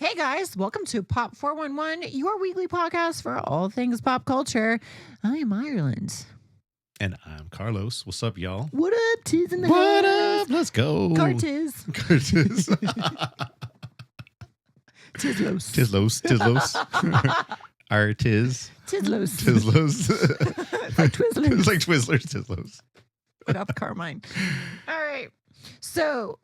Hey guys, welcome to Pop 411, your weekly podcast for all things pop culture. I am Ireland. And I'm Carlos. What's up, y'all? What up, Tiz in the What house? up? Let's go. Cartiz. Curtis. Tizlos. Tislos. Artiz. Tizlos. Tislos. Like Twizzlers. It's like Twizzlers. Tislos. What up, Carmine? All right. So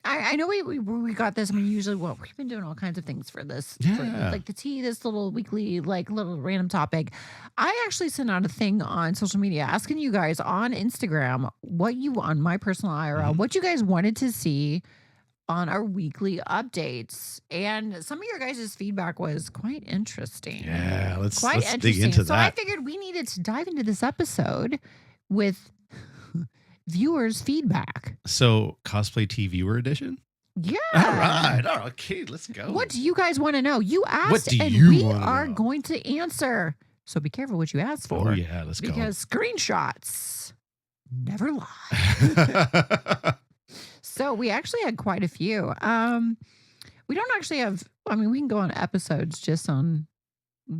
I know we got this. I mean, usually, we've been doing all kinds of things for this. For, Yeah. like the tea, this little weekly, little random topic. I actually sent out a thing on social media asking you guys on Instagram on my personal IRL, what you guys wanted to see on our weekly updates. And some of your guys' feedback was quite interesting. Yeah, let's Quite dig into So I that. figured we needed to dive into this episode with viewers' feedback. So, cosplay tea viewer edition? Yeah. All right. Okay, let's go. What do you guys want to know? You asked, What do and you we wanna are know? going to answer. So be careful what you ask for. Oh, yeah, let's Because screenshots never lie. go. So we actually had quite a few. We don't actually have, we can go on episodes just on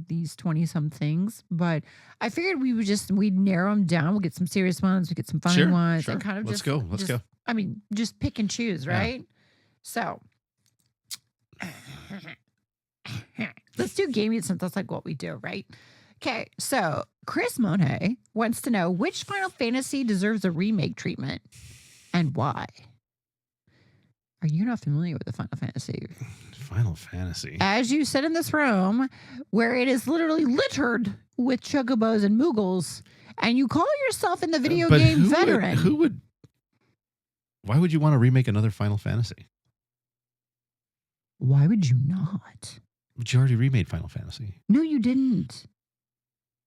these 20-some things, but I figured we'd narrow them down. We'll get some serious ones, we get some funny ones, and kind of Let's go. just pick and choose, Yeah. right? So let's do gaming since that's like what we do, right? Okay, so Chris Monet wants to know which Final Fantasy deserves a remake treatment and why. Are you not familiar with the Final Fantasy? Final Fantasy. As you sit in this room where it is literally littered with chocobos and moogles, and you call yourself in the video But game who veteran. Why would you want to remake another Final Fantasy? Why would you not? But you already remade Final Fantasy. No, you didn't.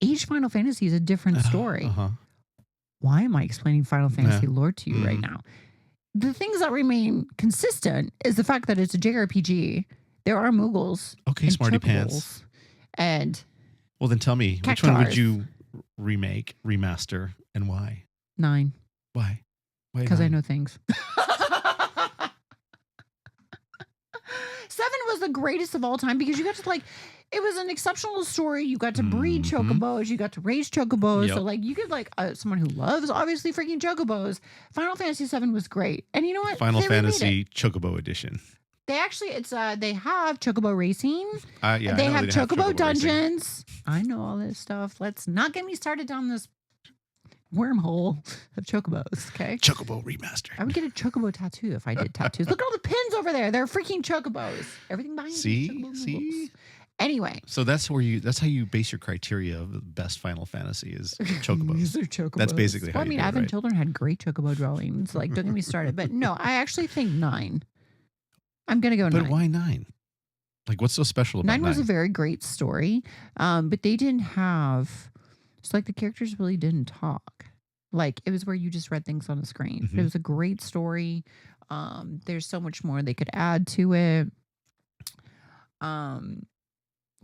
Each Final Fantasy is a different story. Uh-huh. Why am I explaining Final Fantasy lore to you right now? The things that remain consistent is the fact that it's a JRPG. There are moogles. Okay, and smarty chocobos, pants. And Well, then tell me, which one would Cactars. you remake, remaster, and why? 9. Why? Why Because I 9? know things. 7 was the greatest of all time because you got to it was an exceptional story. You got to breed chocobos. You got to raise chocobos. Yep. So you could someone who loves obviously freaking chocobos. Final Fantasy 7 was great. And you know what? Final They remade Fantasy it. Chocobo Edition. They actually they have chocobo racing. Yeah, They I know have chocobo racing. dungeons. I know all this stuff. Let's not get me started down this wormhole of chocobos. Okay. Chocobo remaster. I would get a chocobo tattoo if I did tattoos. Look at all the pins over there. They're freaking chocobos. Everything behind See? me. Chocobo See? moogles. Anyway. So that's how you base your criteria of the best Final Fantasy is chocobos. These are chocobos. That's basically how Well, you do it, Advent right? Children had great chocobo drawings. Don't get me started. But no, I actually think 9. I'm going to go 9. But why 9? What's so special about 9? 9 was a very great story, but they didn't have... It's the characters really didn't talk. It was where you just read things on the screen. But it was a great story. There's so much more they could add to it.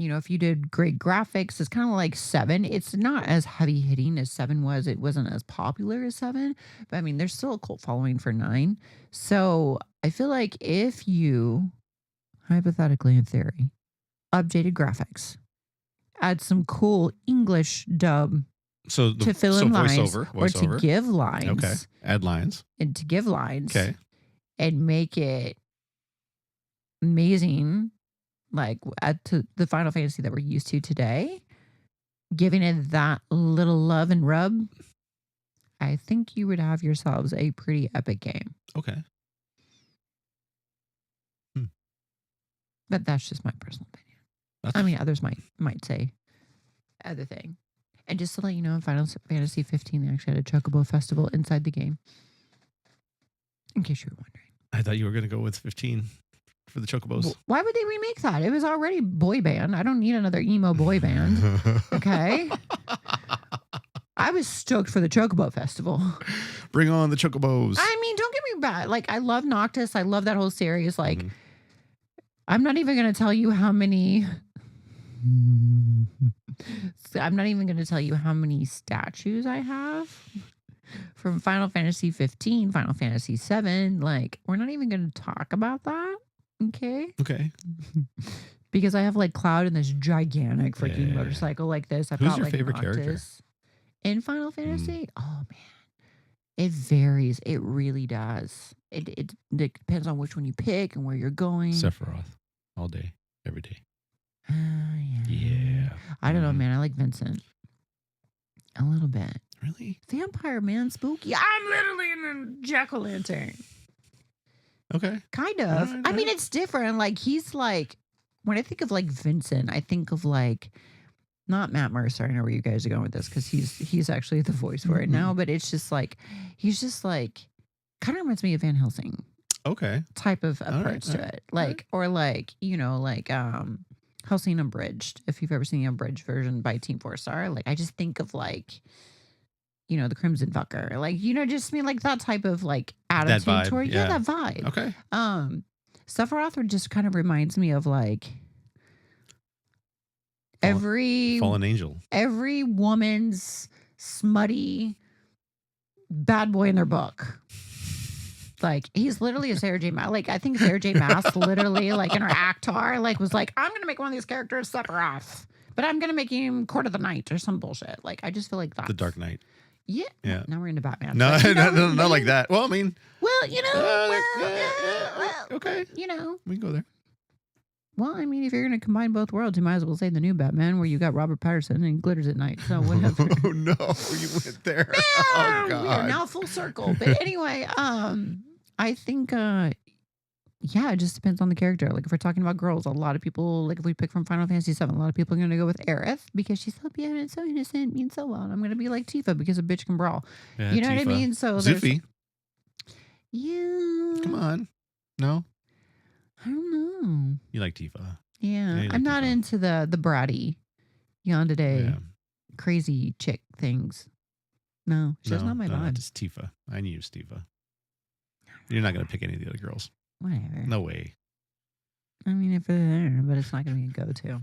If you did great graphics, it's kind of like 7. It's not as heavy hitting as 7 was. It wasn't as popular as 7. But there's still a cult following for 9. So I feel like if you, hypothetically in theory, updated graphics, add some cool English dub to fill in lines voiceover. or to give lines. Okay. Add lines. And to give lines. Okay. And make it amazing, to the Final Fantasy that we're used to today, giving it that little love and rub, I think you would have yourselves a pretty epic game. Okay. But that's just my personal opinion. Others might say other thing. And just to let you know, in Final Fantasy 15, they actually had a Chocobo Festival inside the game. In case you were wondering. I thought you were going to go with 15 for the chocobos. Why would they remake that? It was already boy band. I don't need another emo boy band. Okay. I was stoked for the Chocobo Festival. Bring on the chocobos. Don't get me bad. I love Noctis. I love that whole series. I'm not even going to tell you how many. I'm not even going to tell you how many statues I have from Final Fantasy 15, Final Fantasy 7. We're not even going to talk about that. Okay. Okay. Because I have like Cloud and this gigantic freaking Yeah. motorcycle like this. I've Who's got your like favorite character? Noctis in Final Mm. Fantasy. Oh man, it varies. It really does. It depends on which one you pick and where you're going. Sephiroth. All day. Every day. Yeah. Yeah. I don't know, Mhm. man. I like Vincent a little bit. Really? Vampire man, spooky. I'm literally in a jack-o'-lantern. Okay. Kind of. All right, I all mean, right. it's different. Like he's like when I think of like Vincent, I think of like not Matt Mercer. I know where you guys are going with this because he's actually the voice for it now. But it's just like he's just like kind of reminds me of Van Helsing Okay. type of All right, approach all to right, it. all right. Like or like like Helsing Unbridged. If you've ever seen the unbridged version by Team Four Star, like I just think of like the Crimson Fucker, like just mean like that type of like That attitude vibe. toward Yeah. that vibe. Okay. Sephiroth just kind of reminds me of like Fallen angel. every woman's smutty bad boy in their book. Like he's literally a Sarah J. Maas. Like I think Sarah J. Maas literally like in her Actar like was like I'm gonna make one of these characters Sephiroth, but I'm gonna make him Court of the Night or some bullshit. Like I just feel like that. The Dark Knight. Yeah. Yeah. Now we're into Batman. No, But, no, not like that. Well, I mean, Well, okay. we can go there. Well, I mean, if you're going to combine both worlds, you might as well say the new Batman, where you got Robert Pattinson and glitters at night. So whatever. Oh no, you went there. Yeah, Oh we are God. now full circle. But anyway, I think, it just depends on the character. Like if we're talking about girls, a lot of people, like if we pick from Final Fantasy VII, a lot of people are going to go with Aerith because she's so beautiful and so innocent, means so well. And I'm going to be like Tifa because a bitch can brawl. Yeah, You know what I Tifa. mean? So there's, Zufi. yeah, Come on. No, I don't know. you like Tifa. Yeah, you like I'm not Tifa. into the bratty yonde Yeah. crazy chick things. No, she's No, not my no, vibe. just Tifa. I knew it was Tifa. You're not gonna pick any of the other girls. Whatever. No way. I mean, if they're there, but it's not going to be a go-to.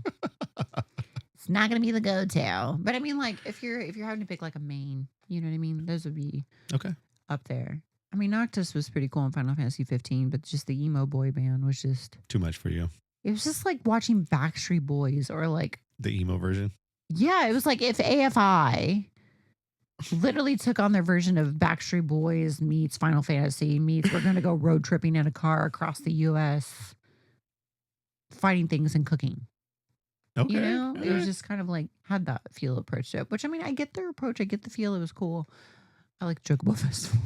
It's not going to be the go-to. But I mean, like, if you're having to pick like a main, you know what I mean? Those would be Okay. up there. I mean, Noctis was pretty cool in Final Fantasy 15, but just the emo boy band was just. Too much for you. It was just like watching Backstreet Boys or like. The emo version. Yeah, it was like if AFI literally took on their version of Backstreet Boys meets Final Fantasy meets we're going to go road tripping in a car across the U.S. fighting things and cooking. Okay. You know, it was alright. just kind of like had that feel approach to it. Which I mean, I get their approach. I get the feel. It was cool. I like Chocobo Festival.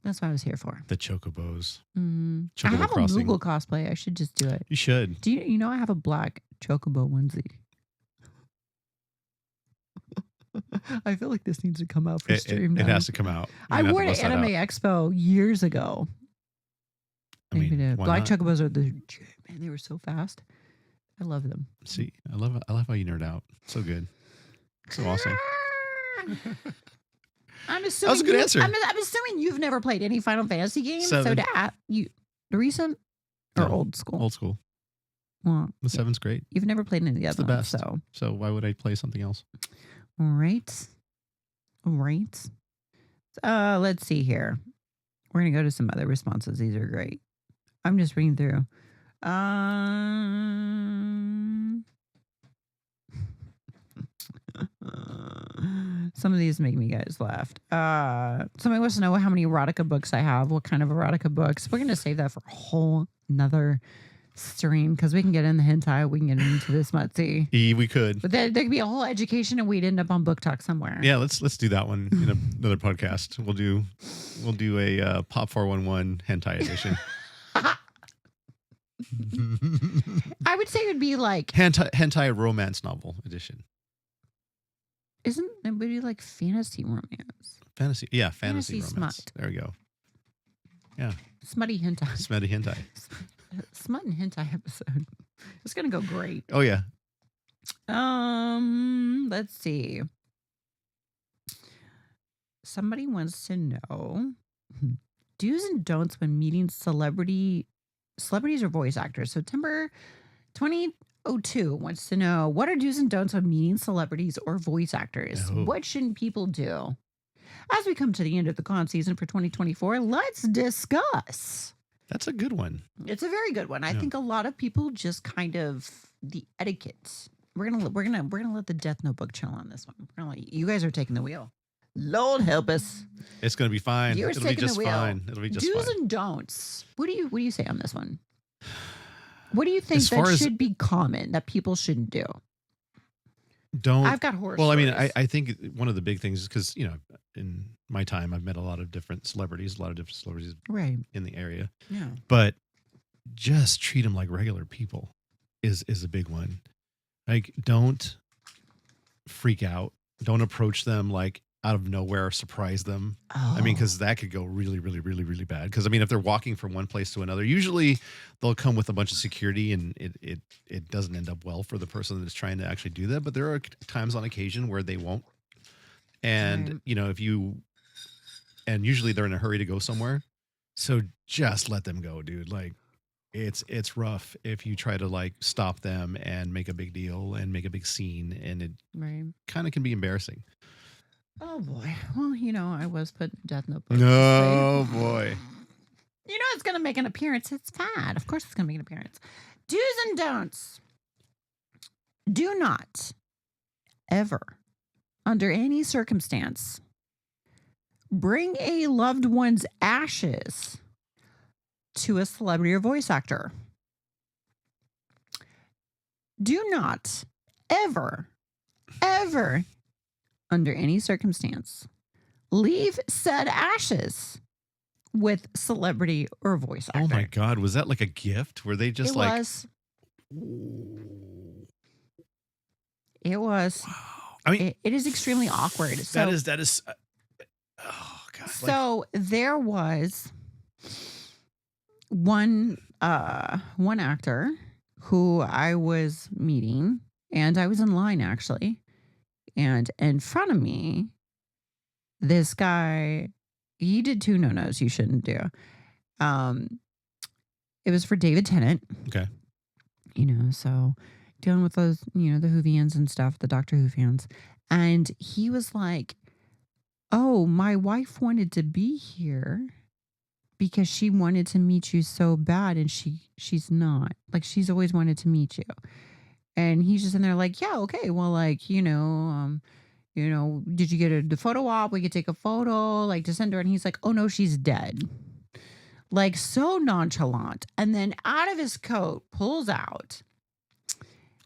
That's what I was here for. The Chocobos. I Chocobo have Crossing. a Moogle cosplay. I should just do it. You should. Do you know I have a black Chocobo onesie? I feel like this needs to come out for stream It now. has to come out. You're I gonna have wore to it bust at that Anime out. Expo years ago. I mean, why Black not? Chocobos are the man. They were so fast. I love them. See, I love how you nerd out. So good. So awesome. I'm assuming was a good answer. I'm assuming you've never played any Final Fantasy games. So 7. to ask you, the recent or No, old school? Old school. Well, The 7's great. you've never played any of the It's other the ones. best. So why would I play something else? All right. Let's see here. We're gonna go to some other responses. These are great. I'm just reading through. Some of these make me guys laugh. Somebody wants to know how many erotica books I have. What kind of erotica books? We're gonna save that for a whole nother stream because we can get in the hentai. We can get into this mutsy. We could. But there could be a whole education, and we'd end up on book talk somewhere. Yeah, let's do that one in another podcast. We'll do a Pop 411 hentai edition. I would say it would be like, hentai romance novel edition. isn't it would be like fantasy romance, Fantasy Fantasy romance. smut. There we go. Yeah, smutty hentai, smutty hentai. smut and hentai episode. It's gonna go great. Oh yeah. Let's see. Somebody wants to know do's and don'ts when meeting celebrities or voice actors. So Timber 2002 wants to know what are do's and don'ts when meeting celebrities or voice actors? Oh. What shouldn't people do? As we come to the end of the con season for 2024, let's discuss. That's a good one. It's a very good one. I Yeah. think a lot of people just kind of the etiquette. We're gonna let the Death Notebook chill on this one. We're gonna let you guys are taking the wheel. Lord help us. It's gonna be fine. Viewers It'll be taking the just wheel. fine. It'll be just Do's fine. and don'ts. What do you say on this one? What do you think As far that as- should be common that people shouldn't do? Don't. I've got horror Well, I mean, stories. I think one of the big things is because, in my time, I've met a lot of different celebrities Right. in the area, Yeah. but just treat them like regular people is a big one. Like, don't freak out. Don't approach them like out of nowhere, surprise them. Oh. I mean, because that could go really, really, really, really bad. Because I mean, if they're walking from one place to another, usually they'll come with a bunch of security, and it doesn't end up well for the person that's trying to actually do that. But there are times on occasion where they won't, and Right. and usually they're in a hurry to go somewhere, so just let them go, dude. Like, it's rough if you try to like stop them and make a big deal and make a big scene, and it Right. kind of can be embarrassing. Oh boy. Well, I was put in Death Notebook. No, boy. It's gonna make an appearance. It's fad. Of course it's gonna make an appearance. Do's and don'ts. Do not ever, under any circumstance, bring a loved one's ashes to a celebrity or voice actor. Do not ever, ever, under any circumstance, leave said ashes with celebrity or voice actor. Oh my God. Was that like a gift? Were they just It like, was. It was. wow. I mean, It is extremely awkward. So, that is, oh God. Like, so there was one actor who I was meeting, and I was in line actually, and in front of me, this guy, he did two no-nos you shouldn't do. It was for David Tennant. okay. So dealing with those, the Whovians and stuff, the Doctor Who fans. And he was like, oh, my wife wanted to be here because she wanted to meet you so bad, and she's not. Like, she's always wanted to meet you. And he's just in there like, yeah, okay, well, like, did you get the photo op? We could take a photo, like, to send her. And he's like, oh no, she's dead. Like, so nonchalant. And then out of his coat pulls out,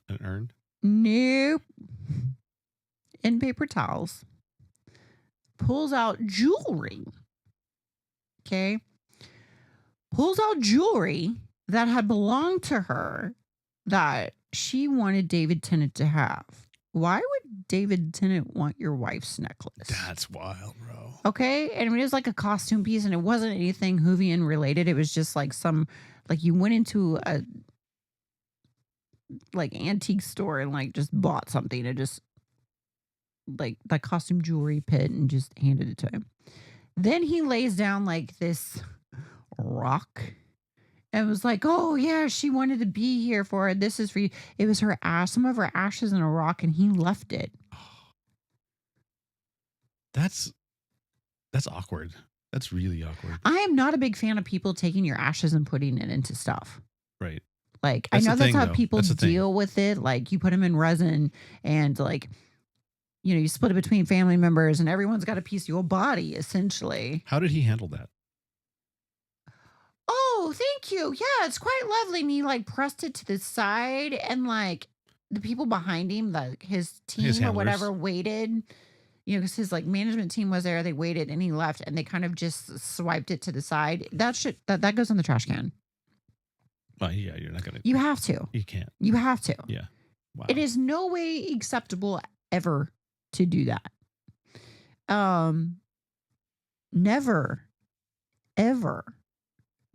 An urn. nope, in paper towels, pulls out jewelry. Okay. Pulls out jewelry that had belonged to her that she wanted David Tennant to have. Why would David Tennant want your wife's necklace? That's wild, bro. Okay. And it was like a costume piece, and it wasn't anything Whovian related. It was just like you went into a like antique store and like just bought something and just like the costume jewelry pit and just handed it to him. Then he lays down like this rock and was like, oh yeah, she wanted to be here for it. This is for you. It was her ash, some of her ashes in a rock, and he left it. That's awkward. That's really awkward. I am not a big fan of people taking your ashes and putting it into stuff. Right. Like, That's I know the that's thing, how though. people That's the thing. deal with it. Like, you put them in resin and like, you split it between family members, and everyone's got a piece of your body essentially. How did he handle that? Oh, thank you. Yeah, it's quite lovely. And he like pressed it to the side, and like the people behind him, like his team His or handlers. whatever, waited. Because his like management team was there. They waited, and he left, and they kind of just swiped it to the side. That goes in the trash can. Well, yeah, you're not gonna. You have to. You can't. You have to. Yeah. Wow. It is no way acceptable ever to do that. Never, ever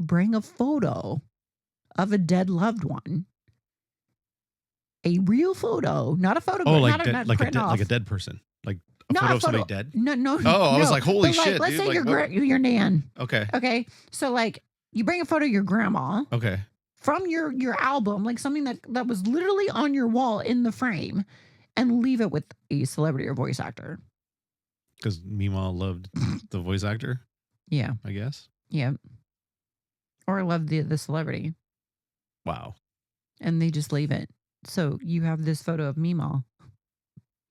bring a photo of a dead loved one. A real photo, not a photograph. Oh, like not dead, print off. like a dead person, like a Not photo a of somebody photo. dead. No. Oh, I was no. like, holy But, like, shit, let's dude. say Like, your nan. okay. Okay, so like you bring a photo of your grandma Okay. from your album, like something that was literally on your wall in the frame, and leave it with a celebrity or voice actor. Because Meemaw loved the voice actor, Yeah, I guess. yeah. or love the celebrity, Wow. and they just leave it. So you have this photo of Meemaw.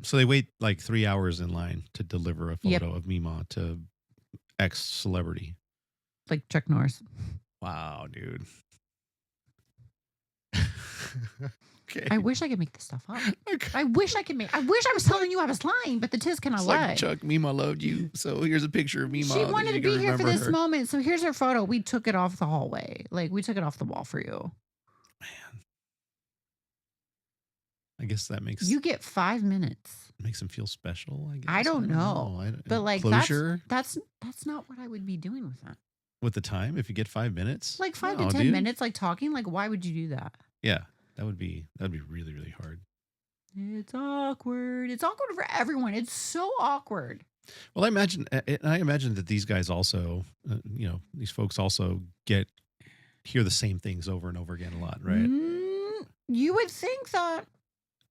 So they wait like 3 hours in line to deliver a Yep, photo of Mima to X celebrity. like Chuck Norris. Wow, dude. I Okay. wish I could make this stuff up. Okay. I wish I was telling you I was lying, but the tis cannot It's like lie. Chuck, Mima loved you. So here's a picture of Mima She that wanted you to can be here for remember this her. moment, so here's her photo. We took it off the hallway. Like, we took it off the wall for you. Man, I guess that You get 5 minutes. makes him feel special, I I guess. I don't don't know. know. But, like, Closure that's not what I would be doing with that. with the time if you get 5 minutes. Like, 5 to No, 10 dude. minutes, like, talking, like, why would you do that? Yeah, that'd be really, really hard. It's awkward. It's awkward for everyone. It's so awkward. Well, I imagine that these guys also, these folks also hear the same things over and over again a lot, right? You would think that.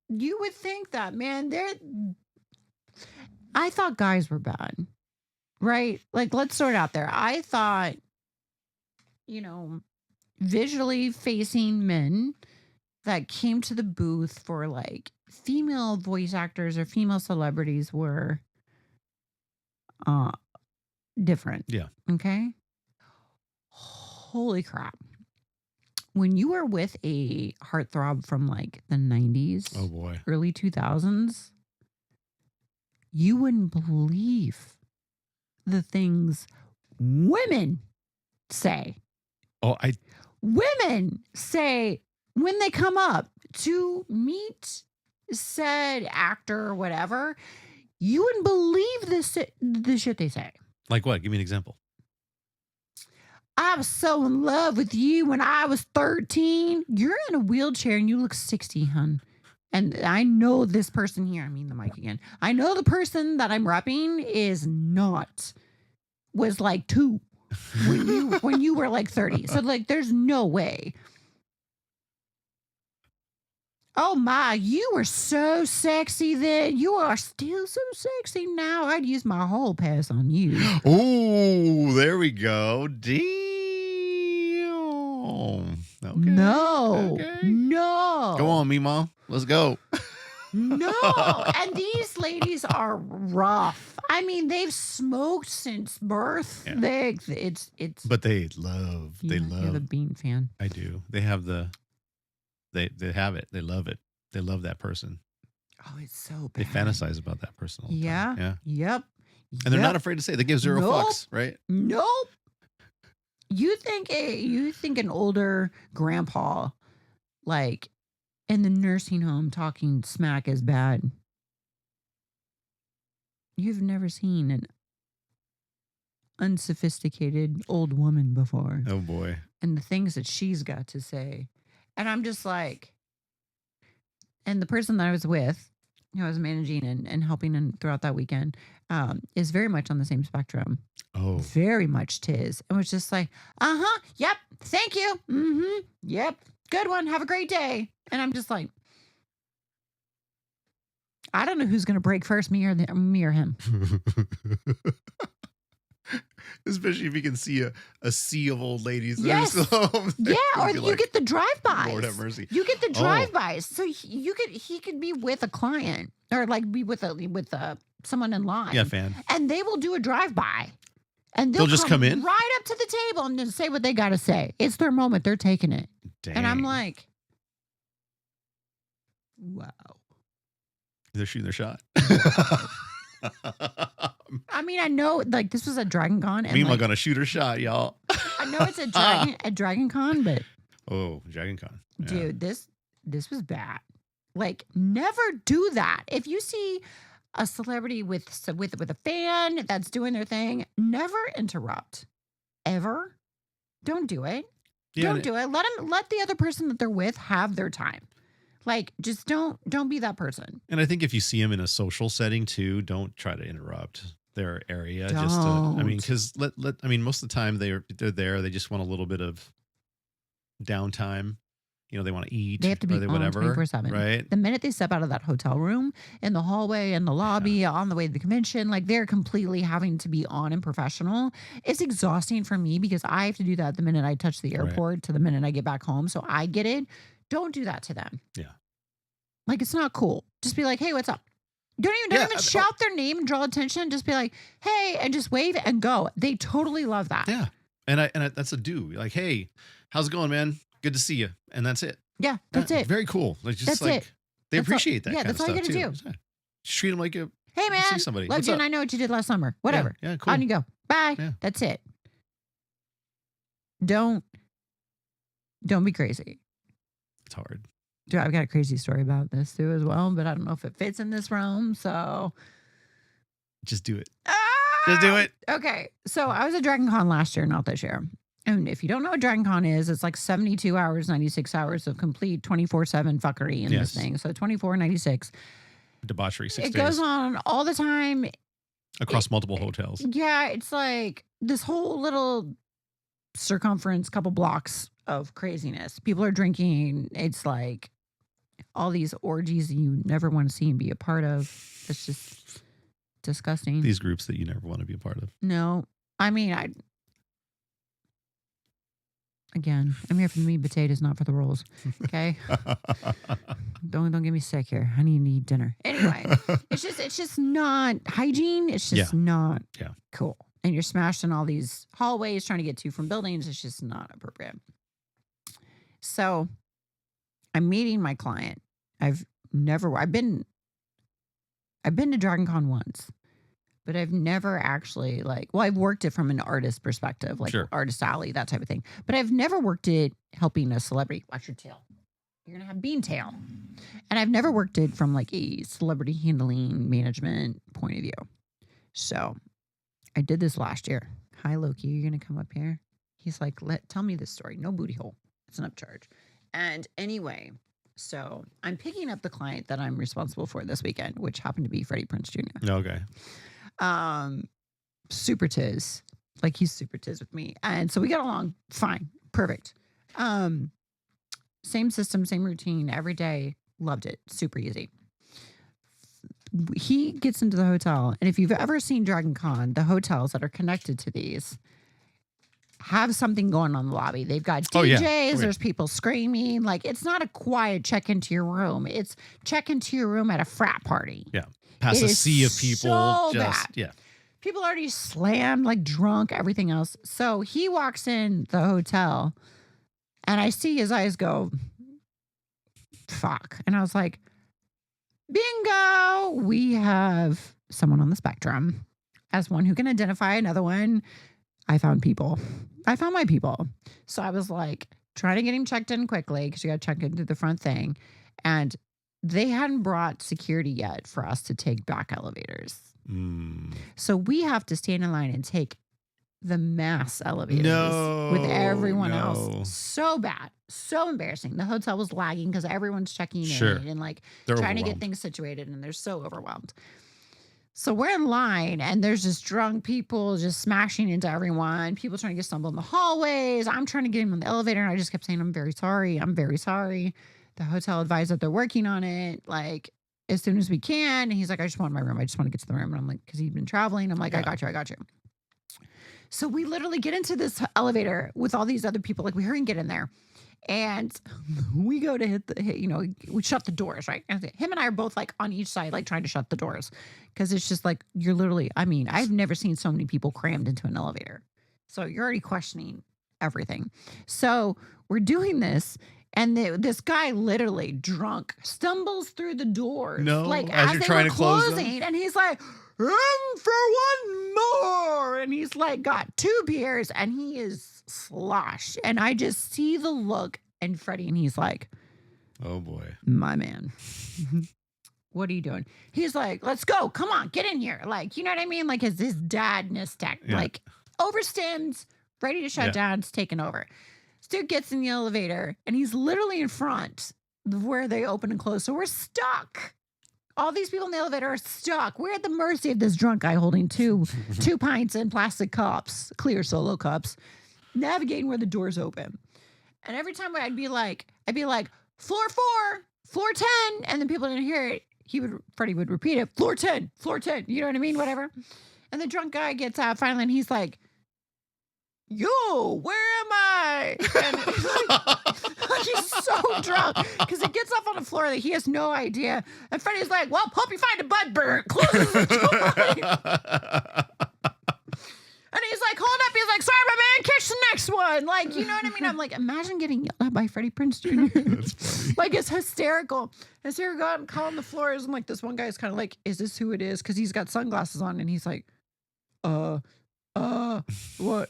You would think that, man. I thought guys were bad, right? Like, let's throw it out there. I thought, visually facing men that came to the booth for like female voice actors or female celebrities were uh different. Yeah. Okay. Holy crap. When you were with a heartthrob from like the 90s, Oh boy. early 2000s, you wouldn't believe the things women say. Oh, Women say when they come up to meet said actor or whatever, you wouldn't believe the shit they say. like what? Give me an example. I was so in love with you when I was 13. You're in a wheelchair and you look 60, hun. And I know this person here, I mean the mic again. I know the person that I'm repping was like 2 when you were like 30. So like there's no way. Oh my, you were so sexy then. You are still so sexy now. I'd use my whole pass on you. Oh, there we go. Damn. Okay. No. Okay. No. Go on, Mima. Let's go. No. And these ladies are rough. I mean, they've smoked since birth. Yeah. It's But they love. You're the Bean fan. I do. They have they have it. They love it. They love that person. Oh, it's so They bad. fantasize about that person all the time. Yeah. Yep. And they're not afraid to say it. They give zero Nope. fucks, right? Nope. You think an older grandpa, like in the nursing home, talking smack is bad? You've never seen an unsophisticated old woman before, Oh boy. and the things that she's got to say, and I'm just like, and the person that I was with, who I was managing and helping throughout that weekend, is very much on the same spectrum. Oh. Very much tis. And was just like, yep, thank you. Mm-hmm. Yep. Good one. Have a great day. And I'm just like, I don't know who's gonna break first, me or him. Especially if you can see a sea of old ladies. That Yes. are still home there. Yeah, or You'd be you like, get the drive-bys. Lord have mercy. You get the Oh. drive-bys. So he could be with a client or like be with someone in line. Yeah, fan. And they will do a drive-by. And They'll just come in? right up to the table and just say what they got to say. It's their moment. They're taking it. Dang. And I'm like, wow. They're shooting their shot. I mean, I know like this was a Dragon Con. And Mima like, gonna shoot her shot, y'all. I know it's a Dragon Con, but Oh, Dragon Con. Yeah. dude, this was bad. Like, never do that. If you see a celebrity with a fan that's doing their thing, never interrupt. Ever. Don't do it. Yeah, Don't do it. Let the other person that they're with have their time. Like, just don't be that person. And I think if you see them in a social setting too, don't try to interrupt their area. Don't. Just to, I mean, because most of the time they're there. They just want a little bit of downtime. they want to They eat have to or be they on whatever, 24/7. right? The minute they step out of that hotel room, in the hallway, in the Yeah. lobby, on the way to the convention, like they're completely having to be on and professional. It's exhausting for me because I have to do that the minute I touch the Right. airport to the minute I get back home. So I get it. Don't do that to them. Yeah. Like it's not cool. Just be like, hey, what's up? Don't Yeah. even shout their name and draw attention. Just be like, hey, and just wave and go. They totally love that. Yeah. And that's a do. Like, hey, how's it going, man? Good to see you. And that's it. Yeah, that's it. Very cool. Like, just That's like it. they That's all- appreciate that yeah, kind of that's all you stuff too. gotta do. Yeah. Just treat them like you Hey see man, somebody. loved What's you up? and I know what you did last summer. Whatever. Yeah, cool. On you go. Bye. Yeah. That's it. Don't be crazy. It's hard. Dude, I've got a crazy story about this too as well, but I don't know if it fits in this realm. So Just do it. Just do it. Okay. So I was at Dragon Con last year, not this year. And if you don't know what Dragon Con is, it's like 72 hours, 96 hours of complete 24/7 fuckery in this Yes. thing. So 24, 96. Debauchery 6 It days goes on all the time. across multiple hotels. Yeah, it's like this whole little circumference, couple blocks of craziness. People are drinking. It's like all these orgies you never want to see and be a part of. It's just disgusting. These groups that you never want to be a part of. No, I mean, I'm here for the meat and potatoes, not for the rolls. Okay, don't get me sick here. I need to eat dinner. Anyway, it's just not hygiene. It's just not cool. And you're smashed in all these hallways trying to get to from buildings. It's just not appropriate. So I'm meeting my client. I've been to Dragon Con once, but I've never actually I've worked it from an artist perspective, like Sure. Artist Alley, that type of thing. But I've never worked it helping a celebrity. Watch your tail. You're going to have bean tail. And I've never worked it from like a celebrity handling management point of view. So I did this last year. Hi, Loki, you're going to come up here? He's like, tell me this story. No booty hole. It's an upcharge. And anyway, so I'm picking up the client that I'm responsible for this weekend, which happened to be Freddie Prinze Jr. Okay. Super tiz. Like he's super tiz with me. And so we got along fine. Perfect. Same system, same routine every day. Loved it. Super easy. He gets into the hotel, and if you've ever seen Dragon Con, the hotels that are connected to these have something going on in the lobby. They've got DJs, there's people screaming. Like it's not a quiet check into your room. It's check into your room at a frat party. Yeah. Past a sea of people. So just bad. yeah. People already slammed, like drunk, everything else. So he walks in the hotel and I see his eyes go, fuck. And I was like, bingo, we have someone on the spectrum. As one who can identify another one, I found people. I found my people. So I was like, trying to get him checked in quickly because you got to check into the front thing. And they hadn't brought security yet for us to take back elevators. So we have to stand in line and take the mass elevators with everyone else. So bad. So embarrassing. The hotel was lagging because everyone's checking in and like trying to get things situated, and they're so overwhelmed. So we're in line and there's just drunk people just smashing into everyone. People trying to get stumbled in the hallways. I'm trying to get him on the elevator and I just kept saying, I'm very sorry. I'm very sorry. The hotel advised that they're working on it like as soon as we can. And he's like, I just want my room. I just want to get to the room. And I'm like, because he'd been traveling. I'm like, I got you. So we literally get into this elevator with all these other people. Like we hurry and get in there. And we go to we shut the doors, right? And him and I are both like on each side, like trying to shut the doors. Cause it's just like, you're literally, I've never seen so many people crammed into an elevator. So you're already questioning everything. So we're doing this. And this guy literally drunk stumbles through the doors. No, like as you're trying to close them? And he's like, and for one more. And he's like, got 2 beers and he is sloshed. And I just see the look and Freddie, and he's like, oh boy, my man, what are you doing? He's like, let's go. Come on, get in here. Like, you know what I mean? Like his dadness tech, like overstimmed, ready to shut down. It's taken over. This dude gets in the elevator and he's literally in front of where they open and close. So we're stuck. All these people in the elevator are stuck. We're at the mercy of this drunk guy holding two pints in plastic cups, clear Solo cups, navigating where the doors open. And every time I'd be like, floor 4, floor 10, and then people didn't hear it. Freddie would repeat it, floor 10, floor 10. You know what I mean? Whatever. And the drunk guy gets out finally, and he's like, yo, where am I? And he's so drunk because he gets up on the floor that he has no idea. And Freddie's like, well, hope you find a butt burnt. Closes the door. And he's like, hold up. He's like, sorry, my man, catch the next one. Like, you know what I mean? I'm like, imagine getting yelled at by Freddie Prinze Jr. That's funny. Like, it's hysterical. I'm calling the floors. I'm like, this one guy's kind of like, is this who it is? Because he's got sunglasses on. And he's like, what?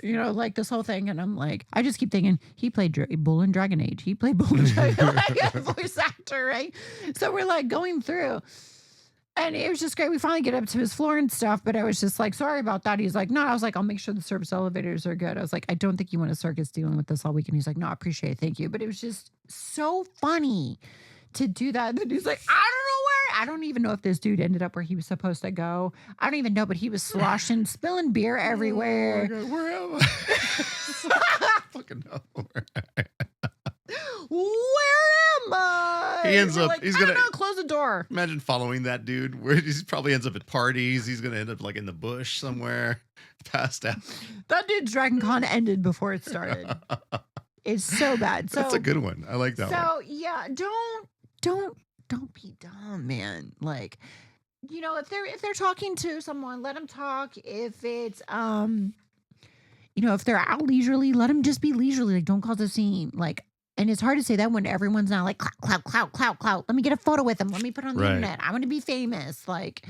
You know, like this whole thing. And I'm like, I just keep thinking, he played Bull in Dragon Age. He played Bull in Dragon Age, like a voice actor, right? So we're like going through. And it was just great. We finally get up to his floor and stuff, but I was just like, sorry about that. He's like, no. I was like, I'll make sure the service elevators are good. I was like, I don't think you want a circus dealing with this all weekend. He's like, no, I appreciate it. Thank you. But it was just so funny to do that. And then he's like, I don't know where. I don't even know if this dude ended up where he was supposed to go. I don't even know, but he was sloshing, spilling beer everywhere. Oh my God, where am I? Fucking hell. Where am I? He ends up, like, he's I don't gonna know, close the door. imagine following that dude where he probably ends up at parties. He's gonna end up like in the bush somewhere, passed out. That dude's Dragon Con ended before it started. It's so bad. So That's a good one. I like that one. So yeah, don't be dumb, man. Like, you know, if they're talking to someone, let them talk. If it's you know, if they're out leisurely, let them just be leisurely. Like, don't cause a scene. Like, and it's hard to say that when everyone's not like clout. Let me get a photo with them. Let me put it on the Right. internet. I want to be famous. Like,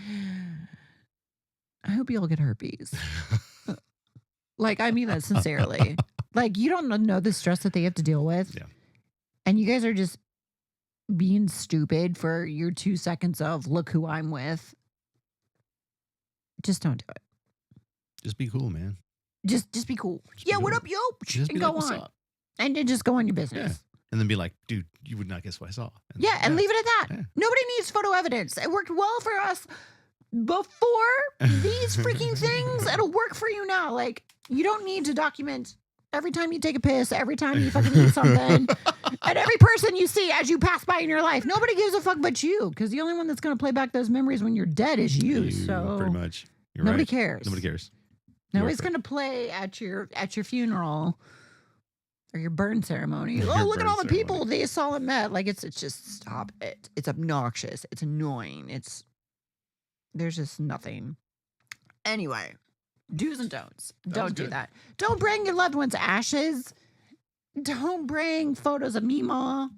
I hope you all get herpes. Like, I mean that sincerely. Like, you don't know the stress that they have to deal with. Yeah. And you guys are just being stupid for your 2 seconds of look who I'm with. Just don't do it. Just be cool, man. Just be cool. Just Yeah, be what cool. up, yo? Just And be go like, what's on. up? And then just go on your business. And then be like, dude, you would not guess what I saw. And Yeah, and leave it at that. Yeah. Nobody needs photo evidence. It worked well for us before these freaking things. It'll work for you now. Like, you don't need to document every time you take a piss, every time you fucking eat something, and every person you see as you pass by in your life. Nobody gives a fuck but you, because the only one that's going to play back those memories when you're dead is you. So pretty much. You're nobody right. cares. Nobody cares. Nobody's going to play at your funeral or your burn ceremony. Your Oh, look at burn all the ceremony. people they saw and met. Like, it's just, stop it. It's obnoxious. It's annoying. There's just nothing. Anyway, do's and don'ts. Don't do good. that. Don't bring your loved one's ashes. Don't bring photos of Meemaw.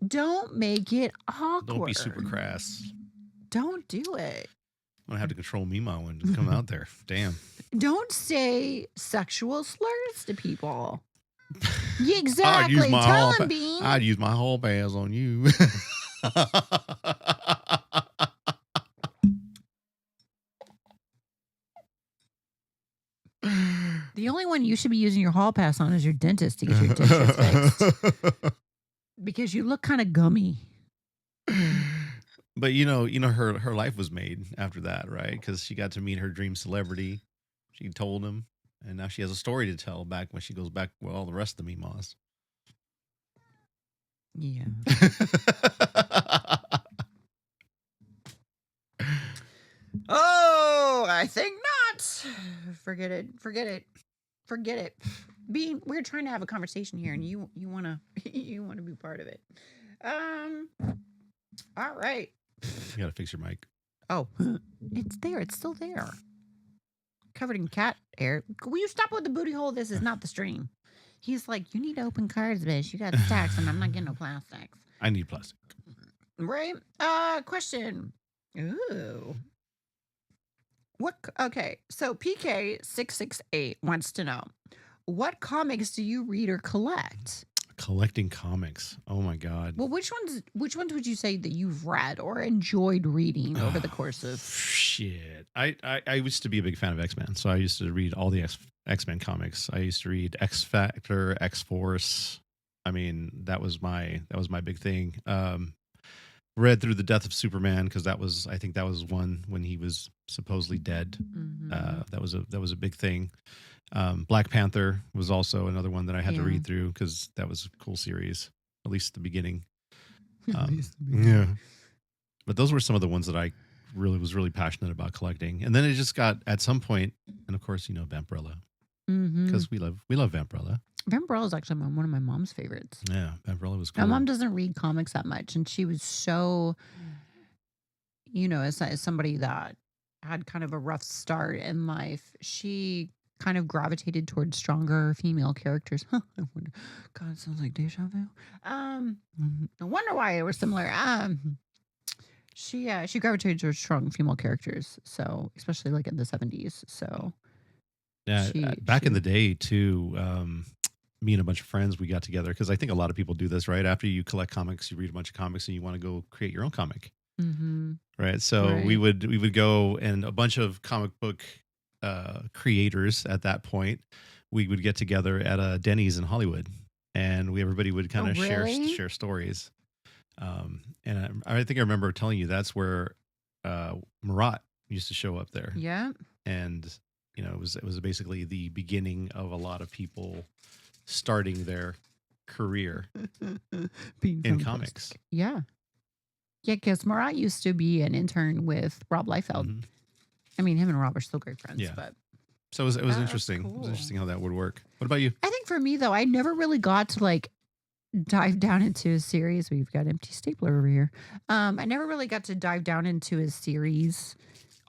Don't make it awkward. Don't be super crass. Don't do it. I'm gonna have to control Mima when it come out there. Damn. Don't say sexual slurs to people. Yeah, I'd exactly. use my Tell whole him, Bean. I'd use my whole pass on you. The only one you should be using your hall pass on is your dentist to get your dentures fixed. Because you look kind of gummy. But her life was made after that, right? Because she got to meet her dream celebrity. She told him, and now she has a story to tell back when she goes back with all the rest of the Mimas. Yeah. Oh, I think not. Forget it. Bean, we're trying to have a conversation here, and you wanna be part of it. All right. You gotta fix your mic. Oh, it's there. It's still there. Covered in cat hair. Will you stop with the booty hole? This is not the stream. He's like, you need to open cards, bitch. You got stacks, and I'm not getting no plastics. I need plastic. Right? Question. Ooh. Okay, so PK668 wants to know, what comics do you read or collect? Collecting comics. Oh my God. Well, which ones would you say that you've read or enjoyed reading over the course of? Shit. I used to be a big fan of X-Men, so I used to read all the X-Men comics. I used to read X Factor, X Force. I mean, that was my big thing. Read through the death of Superman because I think that was one when he was supposedly dead. Mhm. That was a big thing. Black Panther was also another one that I had to Yeah. read through because that was a cool series, at least the beginning. At least the Yeah, beginning. but those were some of the ones that I really was really passionate about collecting. And then it just got at some point, and of course, Vampirella, Mm-hmm. because we love Vampirella. Vampirella is actually one of my mom's favorites. Yeah, Vampirella was My cool. mom doesn't read comics that much, and she was so, as somebody that had kind of a rough start in life, she kind of gravitated towards stronger female characters. Huh, I wonder, God, it sounds like deja vu. I wonder why they were similar. She gravitated towards strong female characters, so especially like in the 70s. So Yeah, back in she the day too. Me and a bunch of friends, we got together because I think a lot of people do this, right? After you collect comics, you read a bunch of comics, and you want to go create your own comic, mm-hmm, right? So we right. would go, and a bunch of comic book creators at that point, we would get together at a Denny's in Hollywood, and everybody would Oh, kind of really? share stories. And I think I remember telling you that's where Marat used to show up there, Yeah. and it was basically the beginning of a lot of people starting their career Being in from comics. plastic. Yeah. Yeah, because Marat used to be an intern with Rob Liefeld. Hmm. I mean, him and Rob are still great friends, Yeah. but So it was that's interesting. It was cool. interesting how that would work. What about you? I think for me though, I never really got to like dive down into a series. We've got empty stapler over here. I never really got to dive down into a series,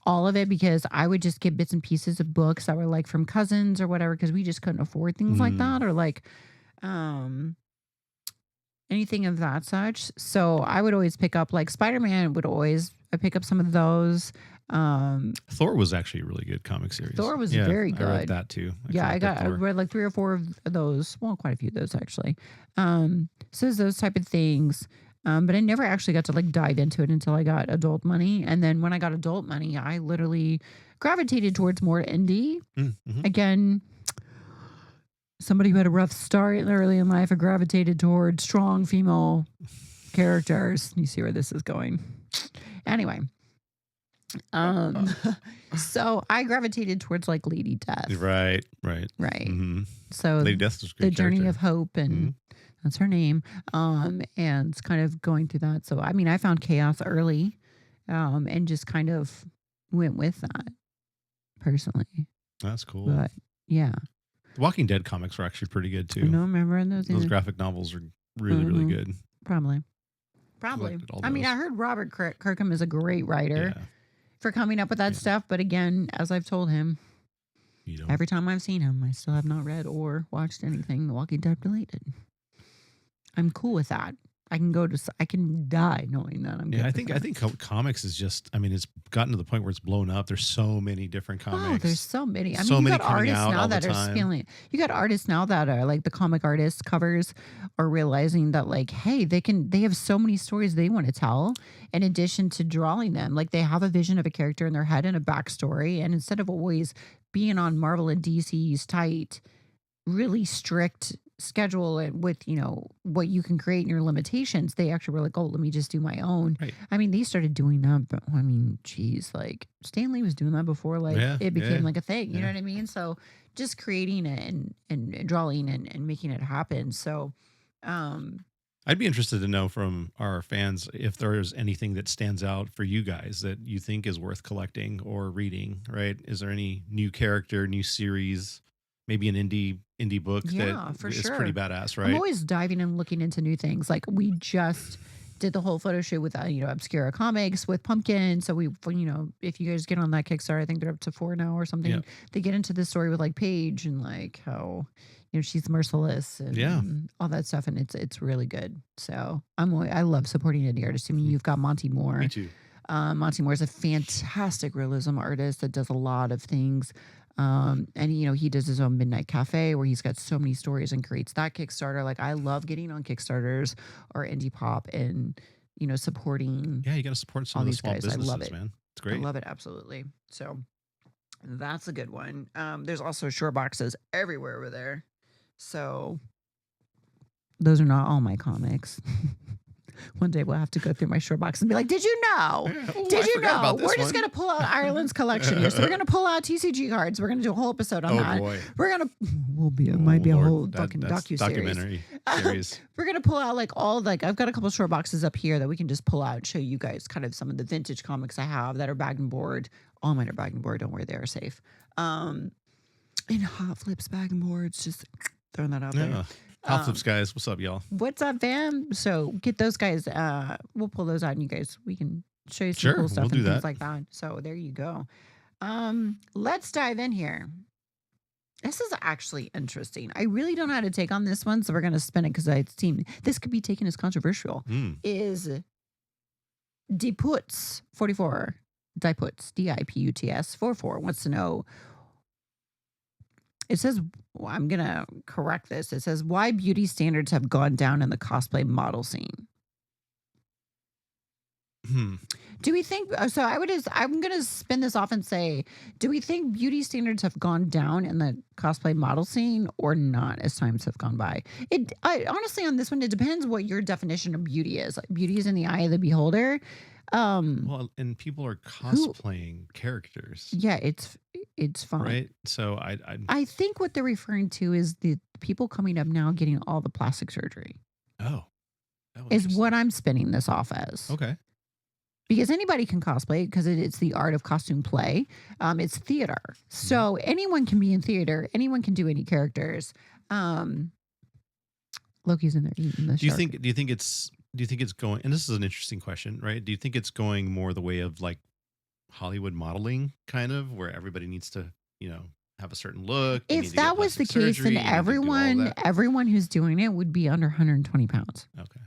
all of it, because I would just get bits and pieces of books that were like from cousins or whatever, because we just couldn't afford things like Mm, that, or like um anything of that such. So I would always pick up like Spider-Man would always I pick up some of those. Um Thor was actually a really good comic series. Thor was Yeah, very I read good. that too. I Yeah, collected I Thor. read like 3 or 4 of those. Well, quite a few of those actually. So it's those type of things. But I never actually got to like dive into it until I got adult money. And then when I got adult money, I literally gravitated towards more indie. Mm-hmm. Again, somebody who had a rough start early in life, I gravitated towards strong female characters. You see where this is going. Anyway, um, so I gravitated towards like Lady Death, Right, right. right? Hmm. So Lady Death was a the great journey character. of hope, Hmm. and that's her name. And it's kind of going through that. So I mean, I found chaos early, and just kind of went with that personally. That's cool. But yeah, The Walking Dead comics were actually pretty good I too. don't remember in those Those either. graphic novels are really, really Hmm. good. Probably. Probably. Collected all I mean, I those. heard Robert Kirkham is a great writer Yeah, for coming up with that yeah. stuff. But again, as I've told him, You don't. every time I've seen him, I still have not read or watched anything The Walking Dead related. I'm cool with that. I can die knowing that I'm Yeah, good I with think I that. think comics is just. I mean, it's gotten to the point where it's blown up. There's so many different Oh, there's comics. so many. I mean, So you many got coming artists out now all the that are time. stealing. You got artists now that are like the comic artists covers are realizing that like, hey, they have so many stories they want to tell in addition to drawing them. Like they have a vision of a character in their head and a backstory. And instead of always being on Marvel and DC's tight, really strict schedule and with what you can create and your limitations, they actually were like, oh, let me just do my own. Right. I mean, they started doing that, but I mean, geez, like Stanley was doing that before like Yeah, it became yeah, like a thing, you know yeah. what I mean? So just creating it and drawing and making it happen. So um I'd be interested to know from our fans if there's anything that stands out for you guys that you think is worth collecting or reading, right? Is there any new character, new series, maybe an indie book that yeah, for is pretty sure. badass, I'm right? always diving and looking into new things. Like we just did the whole photo shoot with Obscura Comics with Pumpkin. So if you guys get on that Kickstarter, I think they're up to 4 now or Yeah. something. They get into this story with like Paige and like how she's merciless Yeah. and all that stuff, and it's really good. So I love supporting indie artists. I mean, Mhm. you've got Monty Me Moore. too. Monty Moore is a fantastic realism artist that does a lot of things. And he does his own Midnight Cafe where he's got so many stories and creates that Kickstarter. Like I love getting on Kickstarters or indie pop and supporting Yeah, you got to support some all of the these small guys. I love businesses, it. man. It's I great. love it absolutely. So that's a good one. There's also short boxes everywhere over there. So those are not all my comics. One day we'll have to go through my short box and be like, did you know? Oh, Did I you forgot know? about We're this just one. going to pull out Ireland's collection here. So we're going to pull out TCG cards. We're going to do a whole episode on Oh that. boy. We're going to, it Oh might be a Lord. whole fucking That's docu-series. documentary series. We're going to pull out like I've got a couple short boxes up here that we can just pull out and show you guys kind of some of the vintage comics I have that are bag and board. All mine are bag and board. Don't worry, they are safe. In Hot Flips bag and boards, just throwing that out there. Yeah. Hot Flips guys, what's up, y'all? What's up, fam? So get those guys. We'll pull those out, and you guys, we can show you some Sure, cool stuff we'll do and things that. like that. So there you go. Let's dive in here. This is actually interesting. I really don't know how to take on this one, so we're gonna spin it because I seem this could be taken as controversial. Is Diputs 44 Diputs Diputs 44 wants to know. It says, well, I'm going to correct this. It says, why beauty standards have gone down in the cosplay model scene. Do we think, so I'm going to spin this off and say, do we think beauty standards have gone down in the cosplay model scene or not as times have gone by? Honestly, on this one, it depends what your definition of beauty is. Like, beauty is in the eye of the beholder. Well, and people are cosplaying characters. Yeah, it's fun. Right? So I think what they're referring to is the people coming up now getting all the plastic surgery. Oh. Is what I'm spinning this off as. Okay. Because anybody can cosplay because it's the art of costume play. It's theater. So anyone can be in theater. Anyone can do any characters. Loki's in there eating the shark. Do you think it's going, and this is an interesting question, right? Do you think it's going more the way of like Hollywood modeling, kind of, where everybody needs to, have a certain look? If that was the case, then everyone who's doing it would be under 120 pounds. Okay.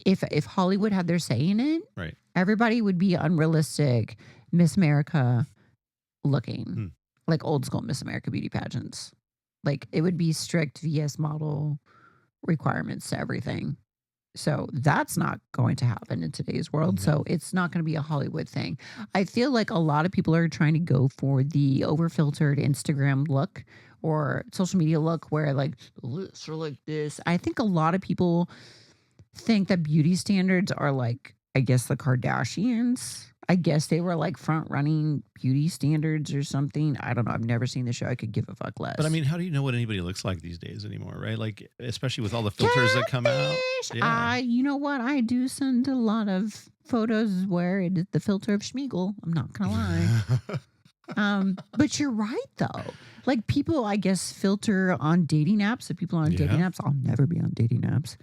If Hollywood had their say in it, right, everybody would be unrealistic Miss America looking, like old school Miss America beauty pageants. Like it would be strict VS model requirements to everything. So that's not going to happen in today's world. No. So it's not going to be a Hollywood thing. I feel like a lot of people are trying to go for the over-filtered Instagram look or social media look where like this or like this. I think a lot of people think that beauty standards are like, I guess, the Kardashians. I guess they were like front running beauty standards or something. I don't know. I've never seen the show. I could give a fuck less. But I mean, how do you know what anybody looks like these days anymore, right? Like, especially with all the filters that come out. Yeah. You know what? I do send a lot of photos where it is the filter of Schmeagol. I'm not gonna lie. But you're right though. Like people, I guess, filter on dating apps. If people are on dating apps, I'll never be on dating apps.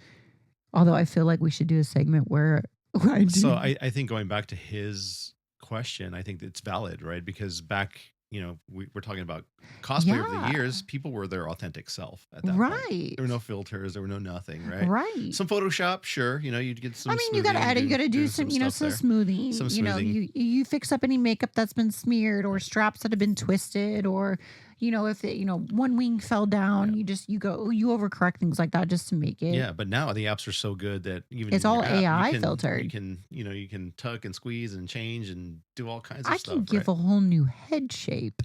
Although I feel like we should do a segment where I do. So I think going back to his question, I think it's valid, right? Because back, we're talking about cosplay over the years. People were their authentic self at that point. There were no filters. There were no nothing, right? Right. Some Photoshop, sure. You'd get some. I mean, you got to edit. You got to do some, some smoothing. Some smoothing. You fix up any makeup that's been smeared or straps that have been twisted or. If one wing fell down, you overcorrect things like that just to make it. Yeah, but now the apps are so good that even it's all AI filtered. You can tuck and squeeze and change and do all kinds of stuff. I can give a whole new head shape